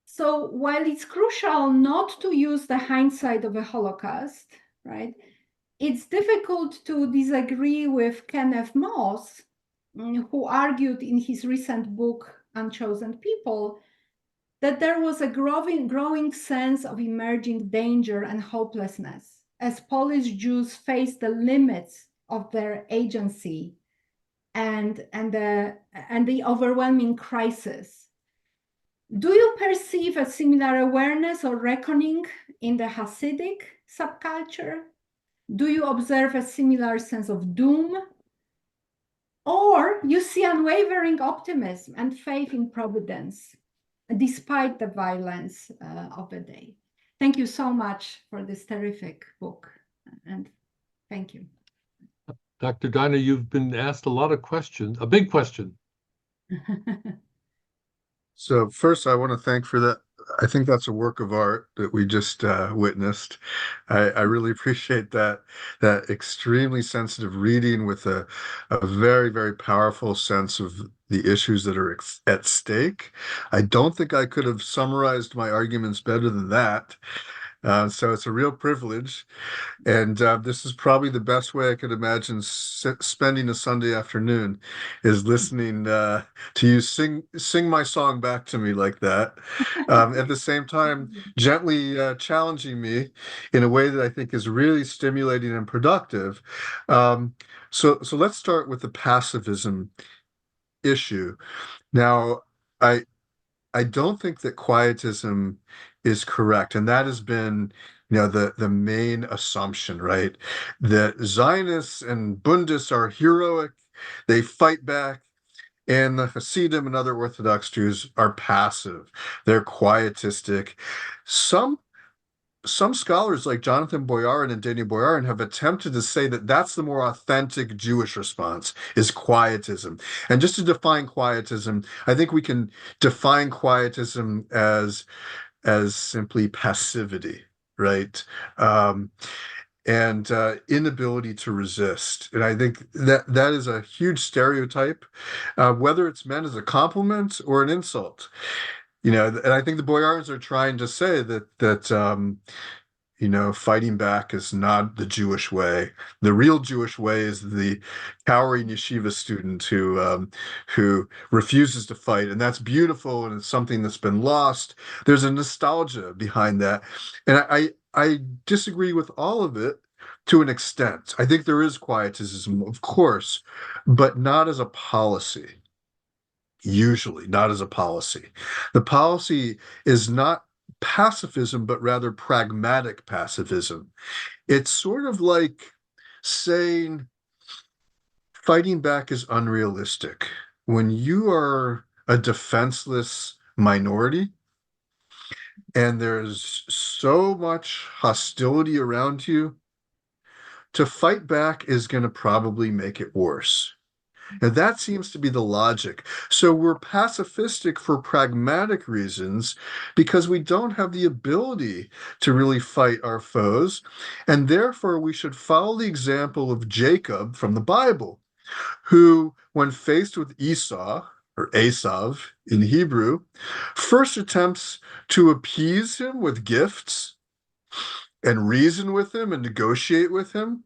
So while it's crucial not to use the hindsight of a Holocaust, right? It's difficult to disagree with Kenneth Moss, who argued in his recent book, Unchosen People, that there was a growing sense of emerging danger and hopelessness as Polish Jews faced the limits of their agency and the overwhelming crisis. Do you perceive a similar awareness or reckoning in the Hasidic subculture? Do you observe a similar sense of doom? Or you see unwavering optimism and faith in providence, despite the violence of the day? Thank you so much for this terrific book, and thank you. Dr. Dynner, you've been asked a lot of questions, a big question. So first, I want to thank for that. I think that's a work of art that we just witnessed. I really appreciate that extremely sensitive reading with a very, very powerful sense of the issues that are at stake. I don't think I could have summarized my arguments better than that. So it's a real privilege. And this is probably the best way I could imagine spending a Sunday afternoon, is listening to you sing my song back to me like that. At the same time, gently challenging me in a way that I think is really stimulating and productive. So let's start with the pacifism issue. Now, I don't think that quietism is correct, and that has been, the main assumption, right? That Zionists and Bundists are heroic, they fight back, and the Hasidim and other Orthodox Jews are passive, they're quietistic. Some scholars like Jonathan Boyarin and Daniel Boyarin have attempted to say that that's the more authentic Jewish response, is quietism. And just to define quietism, I think we can define quietism as simply passivity, right? And inability to resist. And I think that is a huge stereotype, whether it's meant as a compliment or an insult. And I think the Boyards are trying to say that fighting back is not the Jewish way. The real Jewish way is the cowering yeshiva student who refuses to fight, and that's beautiful, and it's something that's been lost. There's a nostalgia behind that, and I disagree with all of it to an extent. I think there is quietism, of course, but not as a policy. Usually not as a policy. The policy is not pacifism, but rather pragmatic pacifism. It's sort of like saying fighting back is unrealistic. When you are a defenseless minority and there's so much hostility around you, to fight back is going to probably make it worse. And that seems to be the logic. So we're pacifistic for pragmatic reasons because we don't have the ability to really fight our foes. And therefore, we should follow the example of Jacob from the Bible, who, when faced with Esau, or Esav in Hebrew, first attempts to appease him with gifts and reason with him and negotiate with him.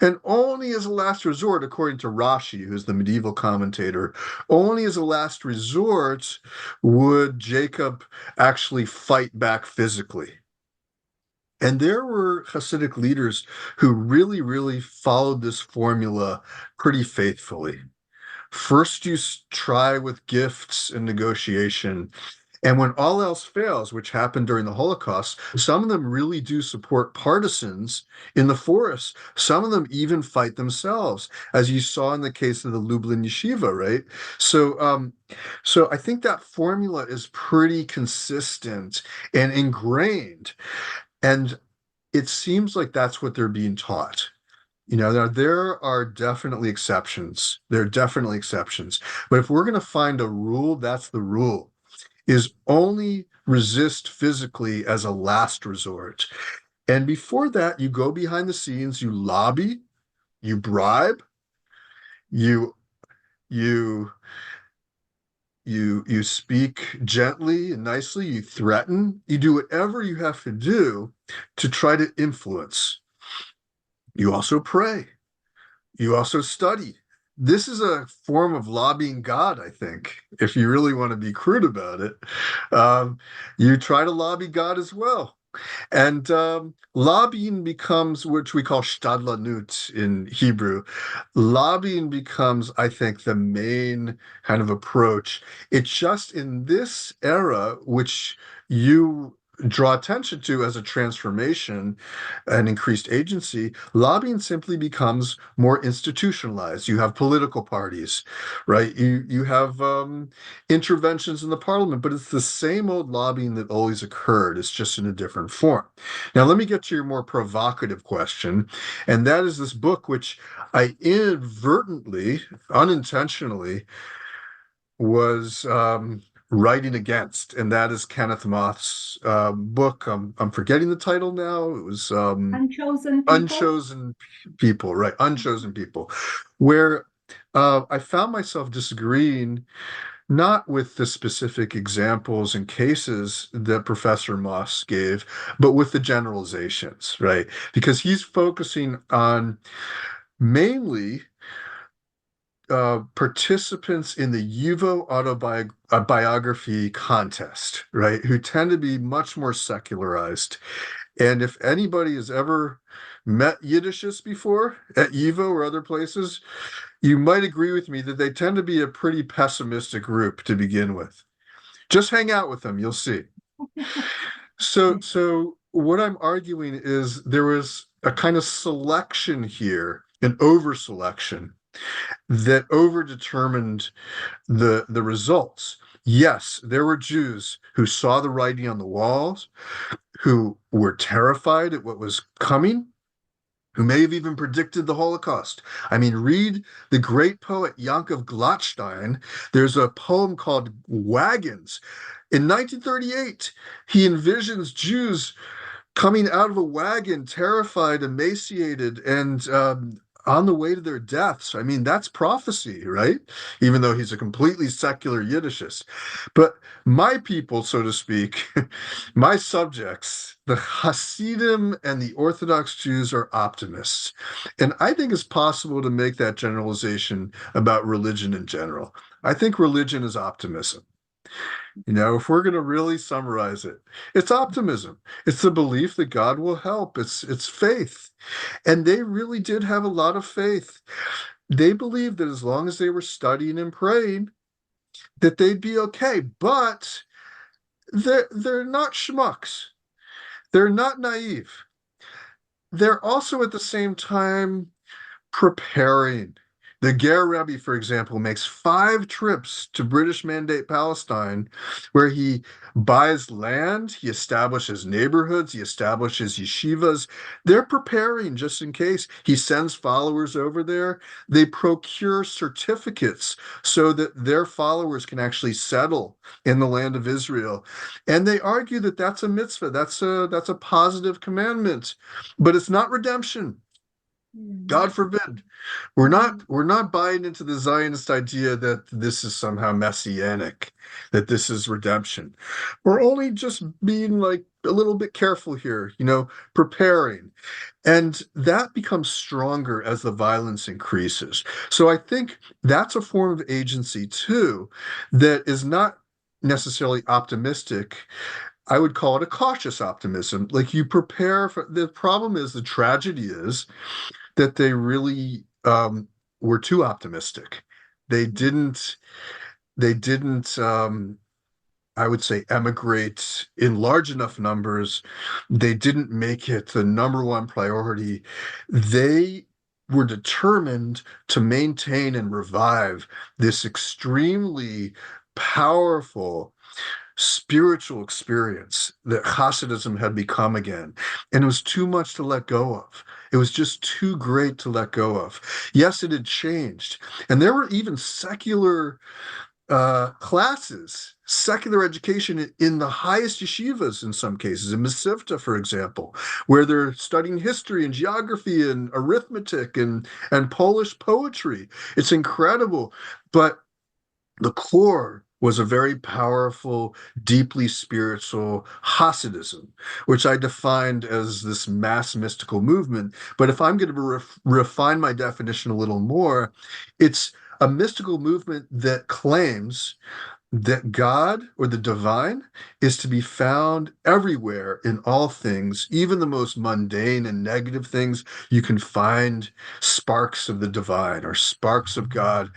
And only as a last resort, according to Rashi, who's the medieval commentator, only as a last resort would Jacob actually fight back physically. And there were Hasidic leaders who really, really followed this formula pretty faithfully. First, you try with gifts and negotiation. And when all else fails, which happened during the Holocaust, some of them really do support partisans in the forest. Some of them even fight themselves, as you saw in the case of the Lublin Yeshiva, right? So I think that formula is pretty consistent and ingrained. And it seems like that's what they're being taught. Now there are definitely exceptions. There are definitely exceptions. But if we're going to find a rule, that's the rule, is only resist physically as a last resort. And before that, you go behind the scenes, you lobby, you bribe, you you you speak gently and nicely, you threaten, you do whatever you have to do to try to influence. You also pray. You also study. This is a form of lobbying God, I think, if you really want to be crude about it. You try to lobby God as well. And lobbying becomes, which we call shtadlanut in Hebrew. Lobbying becomes, I think, the main kind of approach. It's just in this era, which you draw attention to as a transformation and increased agency, lobbying simply becomes more institutionalized. You have political parties, right? You have interventions in the parliament, but it's the same old lobbying that always occurred. It's just in a different form. Now, let me get to your more provocative question, and that is this book, which I inadvertently, unintentionally, was writing against, and that is Kenneth Moth's book. I'm forgetting the title now. It was Unchosen People. Unchosen People, right? Unchosen People, where I found myself disagreeing not with the specific examples and cases that Professor Moss gave, but with the generalizations, right? Because he's focusing on mainly participants in the YIVO autobiography contest, right? Who tend to be much more secularized. And if anybody has ever met Yiddishists before at YIVO or other places, you might agree with me that they tend to be a pretty pessimistic group to begin with. Just hang out with them, you'll see. So what I'm arguing is there was a kind of selection here, an over selection that overdetermined the results. Yes, there were Jews who saw the writing on the walls, who were terrified at what was coming, who may have even predicted the Holocaust. I mean, read the great poet Yaakov Glatstein. There's a poem called Wagons. In 1938, he envisions Jews coming out of a wagon, terrified, emaciated, and on the way to their deaths. I mean, that's prophecy, right? Even though he's a completely secular Yiddishist. But my people, so to speak, my subjects, the Hasidim and the Orthodox Jews are optimists. And I think it's possible to make that generalization about religion in general. I think religion is optimism. If we're going to really summarize it, it's optimism. It's the belief that God will help. It's faith. And they really did have a lot of faith. They believed that as long as they were studying and praying, that they'd be okay. But they're not schmucks. They're not naive. They're also at the same time preparing. The Ger Rebbe, for example, makes 5 trips to British Mandate Palestine, where he buys land, he establishes neighborhoods, he establishes yeshivas. They're preparing just in case. He sends followers over there. They procure certificates so that their followers can actually settle in the land of Israel. And they argue that that's a mitzvah, that's a positive commandment, but it's not redemption. God forbid. We're not buying into the Zionist idea that this is somehow messianic, that this is redemption. We're only just being like a little bit careful here, preparing. And that becomes stronger as the violence increases. So I think that's a form of agency too, that is not necessarily optimistic. I would call it a cautious optimism. Like you prepare for the problem is the tragedy is that they really were too optimistic. They didn't I would say emigrate in large enough numbers. They didn't make it the number one priority. They were determined to maintain and revive this extremely powerful spiritual experience that Hasidism had become again. And it was too much to let go of. It was just too great to let go of. Yes, it had changed. And there were even secular classes, secular education in the highest yeshivas in some cases, in Mesivta, for example, where they're studying history and geography and arithmetic and Polish poetry. It's incredible. But the core was a very powerful, deeply spiritual Hasidism, which I defined as this mass mystical movement. But if I'm going to refine my definition a little more, it's a mystical movement that claims that God or the divine is to be found everywhere in all things, even the most mundane and negative things. You can find sparks of the divine or sparks of God.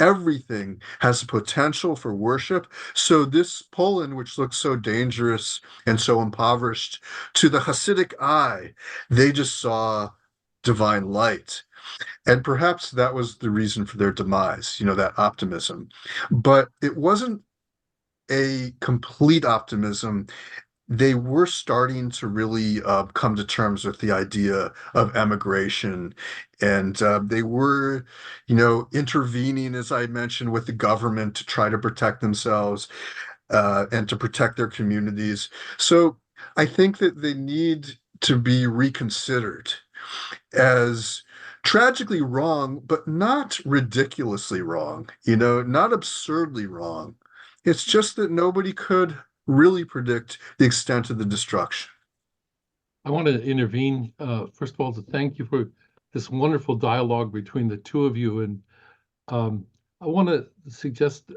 Everything has potential for worship. So this Poland, which looks so dangerous and so impoverished, to the Hasidic eye, they just saw divine light. And perhaps that was the reason for their demise, that optimism. But it wasn't a complete optimism. They were starting to really come to terms with the idea of emigration. And they were, intervening, as I mentioned, with the government to try to protect themselves and to protect their communities. So I think that they need to be reconsidered as tragically wrong, but not ridiculously wrong, not absurdly wrong. It's just that nobody could really predict the extent of the destruction. I want to intervene, first of all, to thank you for this wonderful dialogue between the two of you. And I want to suggest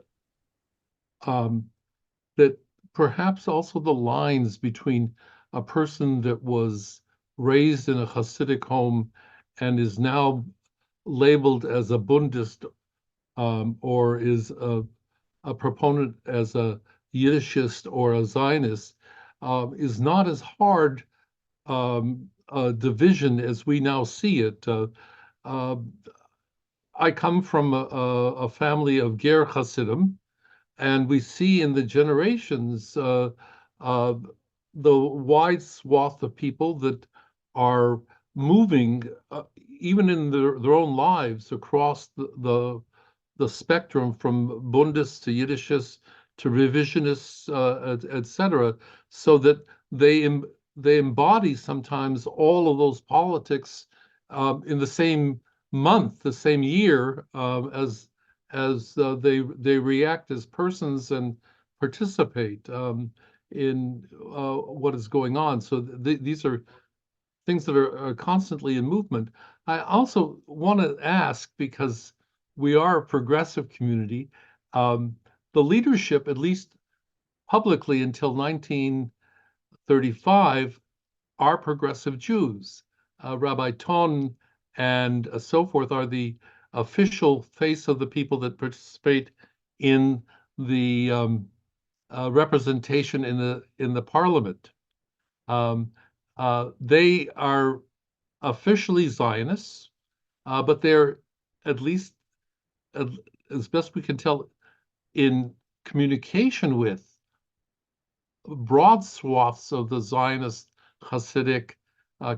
that perhaps also the lines between a person that was raised in a Hasidic home and is now labeled as a Bundist or is a proponent as a Yiddishist or a Zionist is not as hard a division as we now see it. I come from a family of Ger Hasidim, and we see in the generations the wide swath of people that are moving, even in their own lives, across the spectrum from Bundists to Yiddishists to revisionists, etc., so that they embody sometimes all of those politics in the same month, the same year, as they react as persons and participate in what is going on. So these are things that are constantly in movement. I also want to ask, because we are a progressive community, the leadership, at least publicly until 1935, are progressive Jews. Rabbi Ton and so forth are the official face of the people that participate in the representation in the parliament. They are officially Zionists, but they're, at least as best we can tell, in communication with broad swaths of the Zionist Hasidic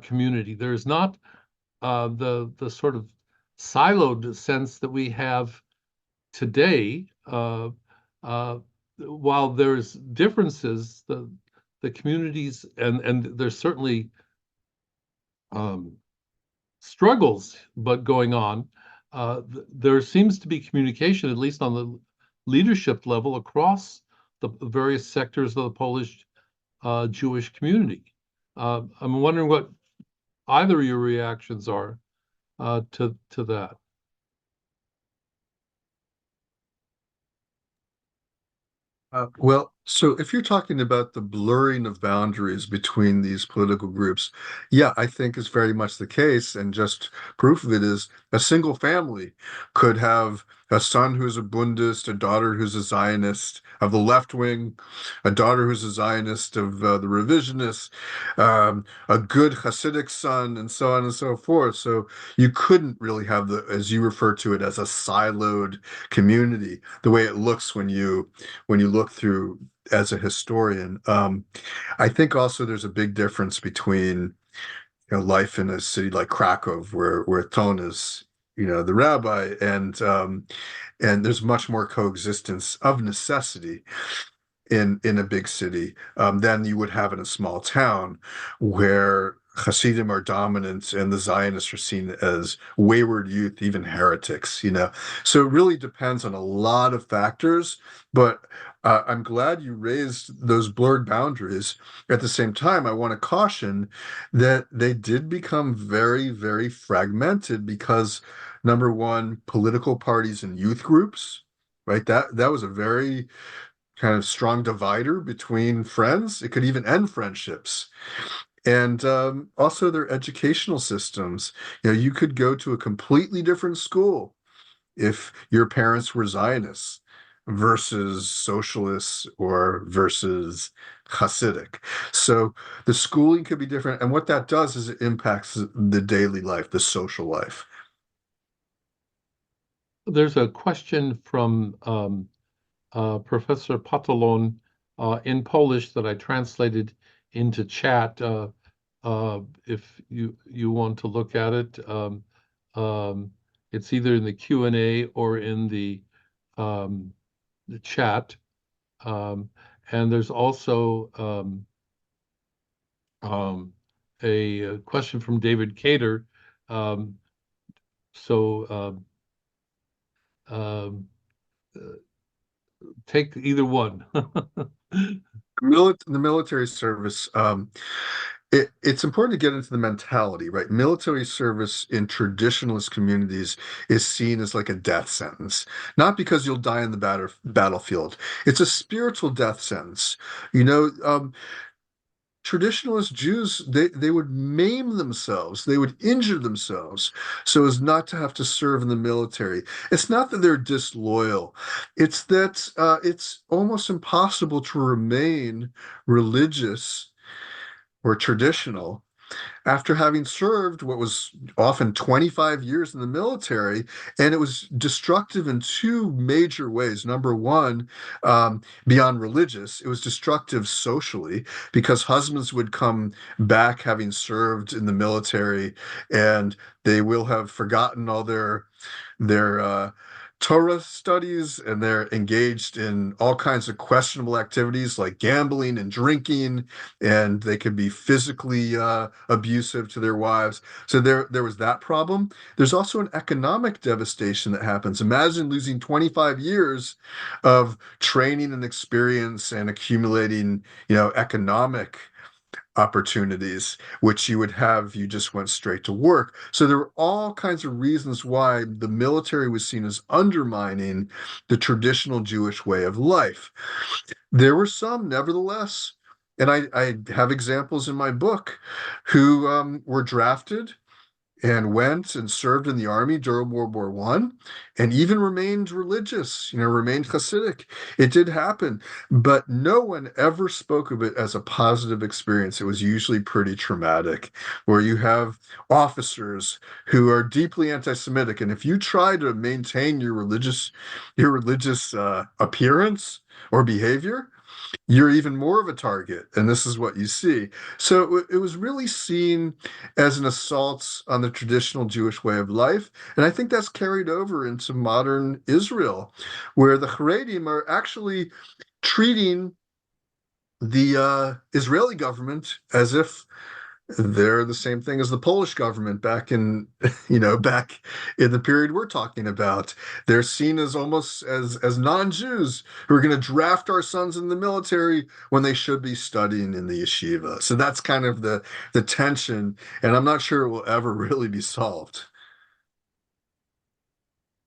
community. There's not the sort of siloed sense that we have today. While there's differences, the communities and there's certainly struggles but going on. There seems to be communication, at least on the leadership level, across the various sectors of the Polish Jewish community. I'm wondering what either of your reactions are to that. Well, so if you're talking about the blurring of boundaries between these political groups, yeah, I think is very much the case. And just proof of it is a single family could have a son who's a Bundist, a daughter who's a Zionist of the left wing, a daughter who's a Zionist of the revisionists, a good Hasidic son, and so on and so forth. So you couldn't really have as you refer to it, as a siloed community, the way it looks when you look through as a historian. I think also there's a big difference between life in a city like Krakow, where Ton is, the rabbi, and there's much more coexistence of necessity in a big city than you would have in a small town where Hasidim are dominant and the Zionists are seen as wayward youth, even heretics, So it really depends on a lot of factors, but I'm glad you raised those blurred boundaries. At the same time, I want to caution that they did become very, very fragmented because, number one, political parties and youth groups, right? That was a very kind of strong divider between friends. It could even end friendships. And also their educational systems. You could go to a completely different school if your parents were Zionists versus socialists or versus Hasidic. So the schooling could be different. And what that does is it impacts the daily life, the social life. There's a question from Professor Patalon in Polish that I translated into chat. If you want to look at it, it's either in the Q&A or in the chat. And there's also a question from David Cater. Take either one. The military service, it's important to get into the mentality, right? Military service in traditionalist communities is seen as like a death sentence, not because you'll die in the battlefield. It's a spiritual death sentence. Traditionalist Jews, they would maim themselves, they would injure themselves so as not to have to serve in the military. It's not that they're disloyal. It's that it's almost impossible to remain religious or traditional after having served what was often 25 years in the military, and it was destructive in two major ways. Number one, beyond religious, it was destructive socially because husbands would come back having served in the military, and they will have forgotten all their Torah studies, and they're engaged in all kinds of questionable activities like gambling and drinking, and they could be physically abusive to their wives. So there was that problem. There's also an economic devastation that happens. Imagine losing 25 years of training and experience and accumulating, economic opportunities, which you would have if you just went straight to work. So there were all kinds of reasons why the military was seen as undermining the traditional Jewish way of life. There were some, nevertheless, and I have examples in my book, who were drafted and went and served in the army during World War I, and even remained religious, remained Hasidic. It did happen, but no one ever spoke of it as a positive experience. It was usually pretty traumatic, where you have officers who are deeply anti-Semitic, and if you try to maintain your religious appearance or behavior, you're even more of a target, and this is what you see. So it was really seen as an assault on the traditional Jewish way of life, and I think that's carried over into modern Israel, where the Haredim are actually treating the Israeli government as if they're the same thing as the Polish government back in the period we're talking about. They're seen as almost as non-Jews who are going to draft our sons in the military when they should be studying in the yeshiva. So that's kind of the tension, and I'm not sure it will ever really be solved.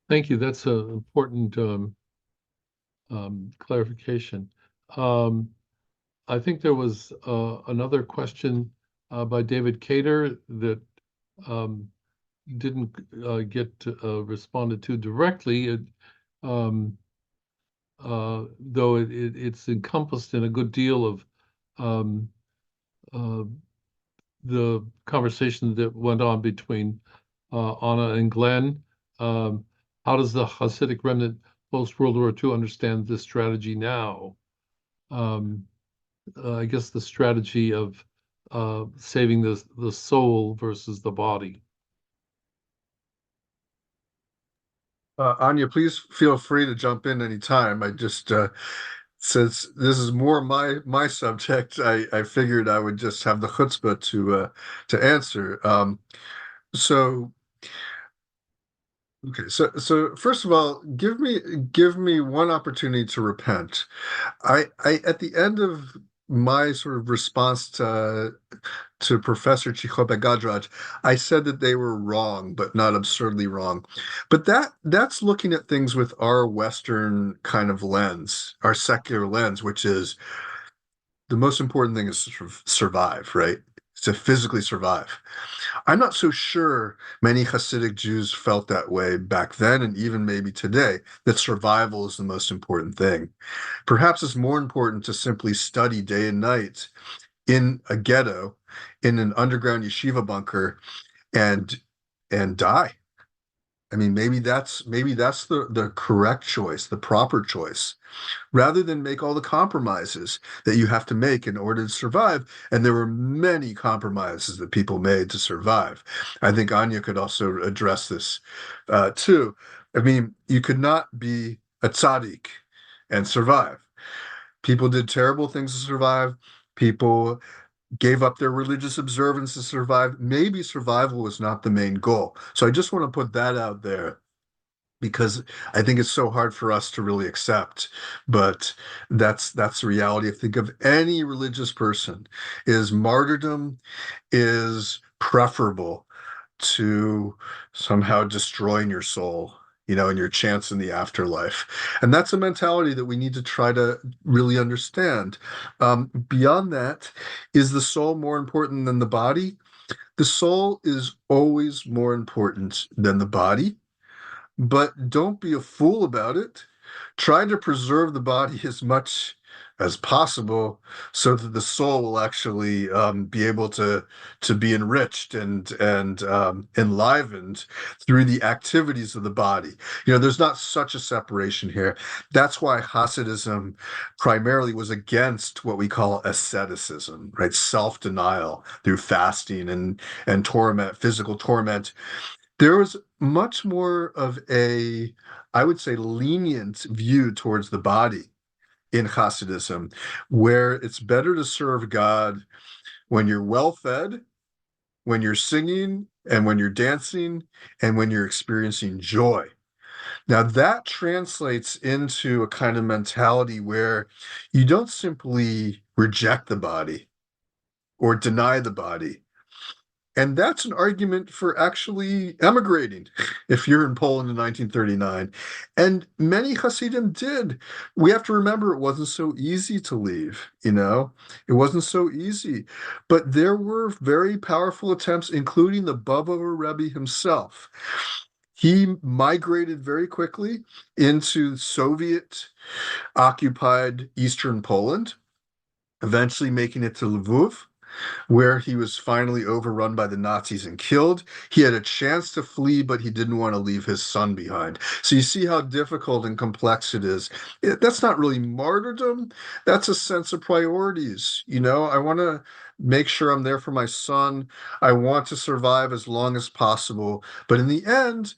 Thank you. That's an important clarification. I think there was another question by David Cater that didn't get responded to directly, though it's encompassed in a good deal of the conversation that went on between Anna and Glenn. How does the Hasidic remnant post-World War II understand this strategy now? I guess, the strategy of saving the soul versus the body. Anya, please feel free to jump in anytime. I just since this is more my subject, I figured I would just have the chutzpah to answer. So okay, so first of all, give me one opportunity to repent. I at the end of my sort of response to Professor Cichopek-Gajraj, I said that they were wrong, but not absurdly wrong. But that's looking at things with our Western kind of lens, our secular lens, which is the most important thing is to survive, right? To physically survive. I'm not so sure many Hasidic Jews felt that way back then, and even maybe today, that survival is the most important thing. Perhaps it's more important to simply study day and night in a ghetto, in an underground yeshiva bunker, and die. I mean, maybe that's the correct choice, the proper choice, rather than make all the compromises that you have to make in order to survive. And there were many compromises that people made to survive. I think Anya could also address this too. I mean, you could not be a tzaddik and survive. People did terrible things to survive. People gave up their religious observance to survive. Maybe survival was not the main goal. So I just want to put that out there because I think it's so hard for us to really accept. But that's the reality. I think of any religious person is martyrdom is preferable to somehow destroying your soul, and your chance in the afterlife. And that's a mentality that we need to try to really understand. Beyond that, is the soul more important than the body? The soul is always more important than the body, but don't be a fool about it. Try to preserve the body as much as possible so that the soul will actually be able to be enriched and enlivened through the activities of the body. There's not such a separation here. That's why Hasidism primarily was against what we call asceticism, right? Self-denial through fasting and torment, physical torment. There was much more of a, I would say, lenient view towards the body in Hasidism, where it's better to serve God when you're well fed, when you're singing, and when you're dancing, and when you're experiencing joy. Now, that translates into a kind of mentality where you don't simply reject the body or deny the body. And that's an argument for actually emigrating if you're in Poland in 1939. And many Hasidim did. We have to remember it wasn't so easy to leave, It wasn't so easy. But there were very powerful attempts, including the Baba Rebbe himself. He migrated very quickly into Soviet-occupied Eastern Poland, eventually making it to Lviv, where he was finally overrun by the Nazis and killed. He had a chance to flee, but he didn't want to leave his son behind. So you see how difficult and complex it is. That's not really martyrdom. That's a sense of priorities. I want to make sure I'm there for my son. I want to survive as long as possible. But in the end,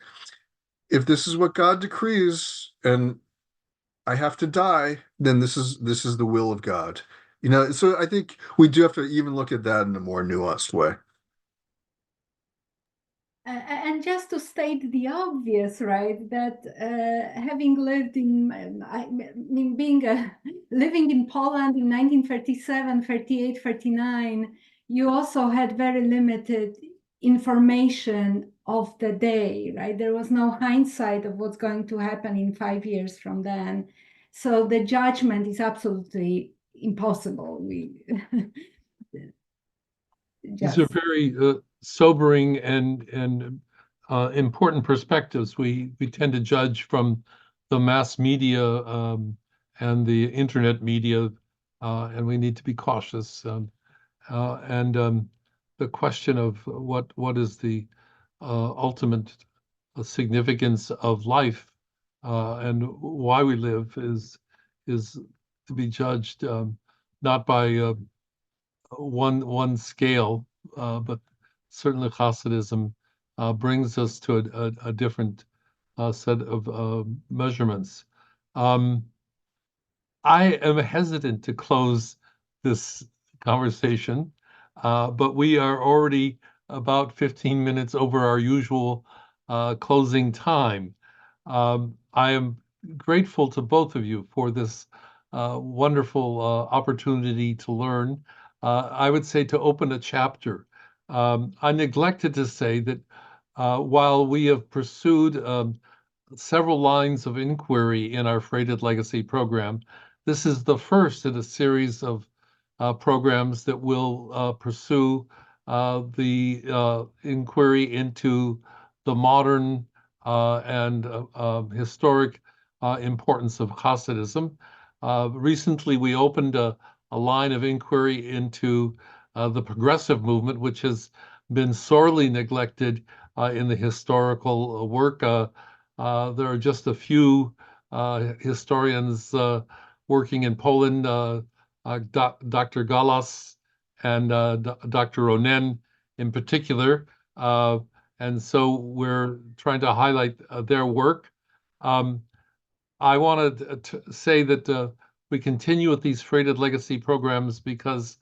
if this is what God decrees and I have to die, then this is the will of God. So I think we do have to even look at that in a more nuanced way. And just to state the obvious, right, that having lived living in Poland in 1937, 38, 39, you also had very limited information of the day, right? There was no hindsight of what's going to happen in 5 years from then. So the judgment is absolutely impossible. These are very sobering and important perspectives. We tend to judge from the mass media and the internet media, and we need to be cautious. The question of what is the ultimate significance of life and why we live is to be judged not by one scale, but certainly Hasidism brings us to a different set of measurements. I am hesitant to close this conversation, but we are already about 15 minutes over our usual closing time. I am grateful to both of you for this wonderful opportunity to learn. I would say to open a chapter. I neglected to say that while we have pursued several lines of inquiry in our Freighted Legacy program, this is the first in a series of programs that will pursue the inquiry into the modern and historic importance of Hasidism. Recently, we opened a line of inquiry into the progressive movement, which has been sorely neglected in the historical work. There are just a few historians working in Poland, Dr. Galas and Dr. Ronen in particular. And so we're trying to highlight their work. I wanted to say that we continue with these Freighted Legacy programs because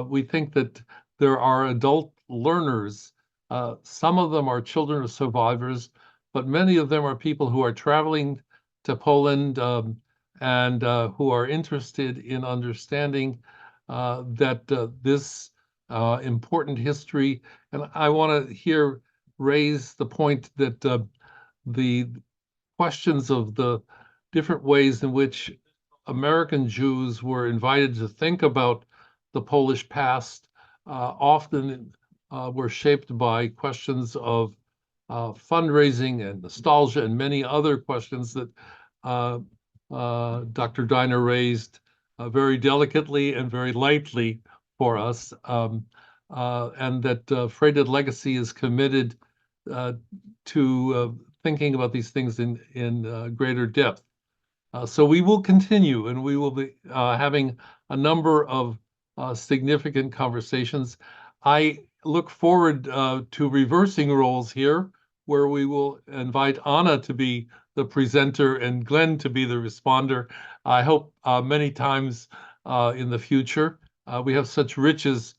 we think that there are adult learners. Some of them are children of survivors, but many of them are people who are traveling to Poland and who are interested in understanding that this important history, and I want to here raise the point that the questions of the different ways in which American Jews were invited to think about the Polish past often were shaped by questions of fundraising and nostalgia and many other questions that Dr. Dynner raised very delicately and very lightly for us, and that Freighted Legacy is committed to thinking about these things in greater depth. So we will continue, and we will be having a number of significant conversations. I look forward to reversing roles here, where we will invite Anna to be the presenter and Glenn to be the responder. I hope many times in the future. We have such riches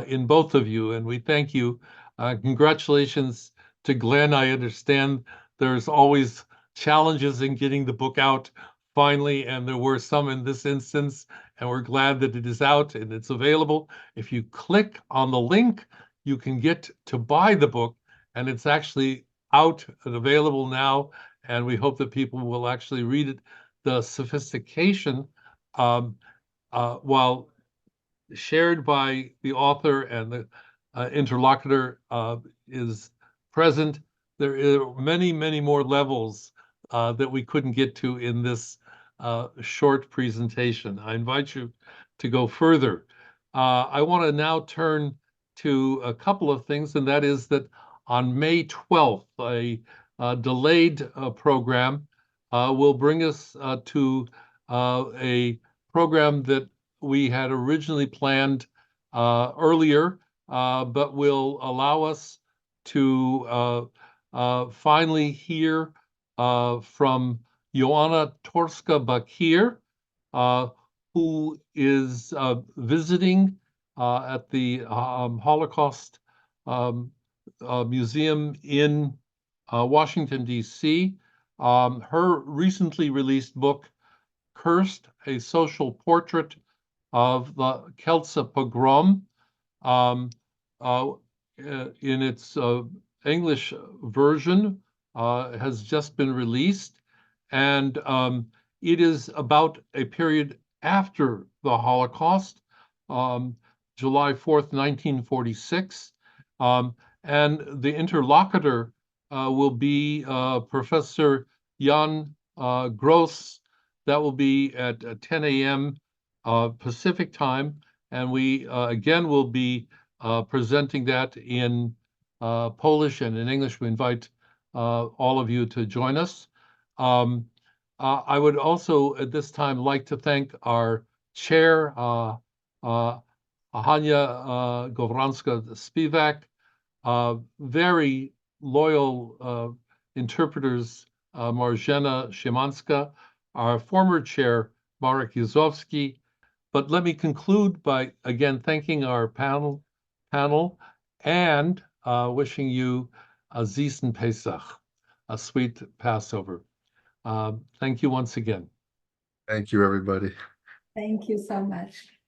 in both of you, and we thank you. Congratulations to Glenn. I understand there's always challenges in getting the book out finally, and there were some in this instance, and we're glad that it is out and it's available. If you click on the link, you can get to buy the book, and it's actually out and available now, and we hope that people will actually read it. The sophistication, while shared by the author and the interlocutor is present, there are many, many more levels that we couldn't get to in this short presentation. I invite you to go further. I want to now turn to a couple of things, and that is that on May 12th, a delayed program will bring us to a program that we had originally planned earlier, but will allow us to finally hear from Joanna Torska-Bakir, who is visiting at the Holocaust Museum in Washington, D.C. Her recently released book, Cursed, A Social Portrait of the Kielce Pogrom, in its English version, has just been released, and it is about a period after the Holocaust, July 4th, 1946, and the interlocutor will be Professor Jan Gross. That will be at 10 a.m. Pacific time, and we again will be presenting that in Polish and in English. We invite all of you to join us. I would also at this time like to thank our chair, Hanya Govranska-Spivak, very loyal interpreters, Marzena Szymanska, our former chair, Marek Yuzovsky. But let me conclude by again thanking our panel and wishing you a Zisen Pesach, a sweet Passover. Thank you once again. Thank you, everybody. Thank you so much.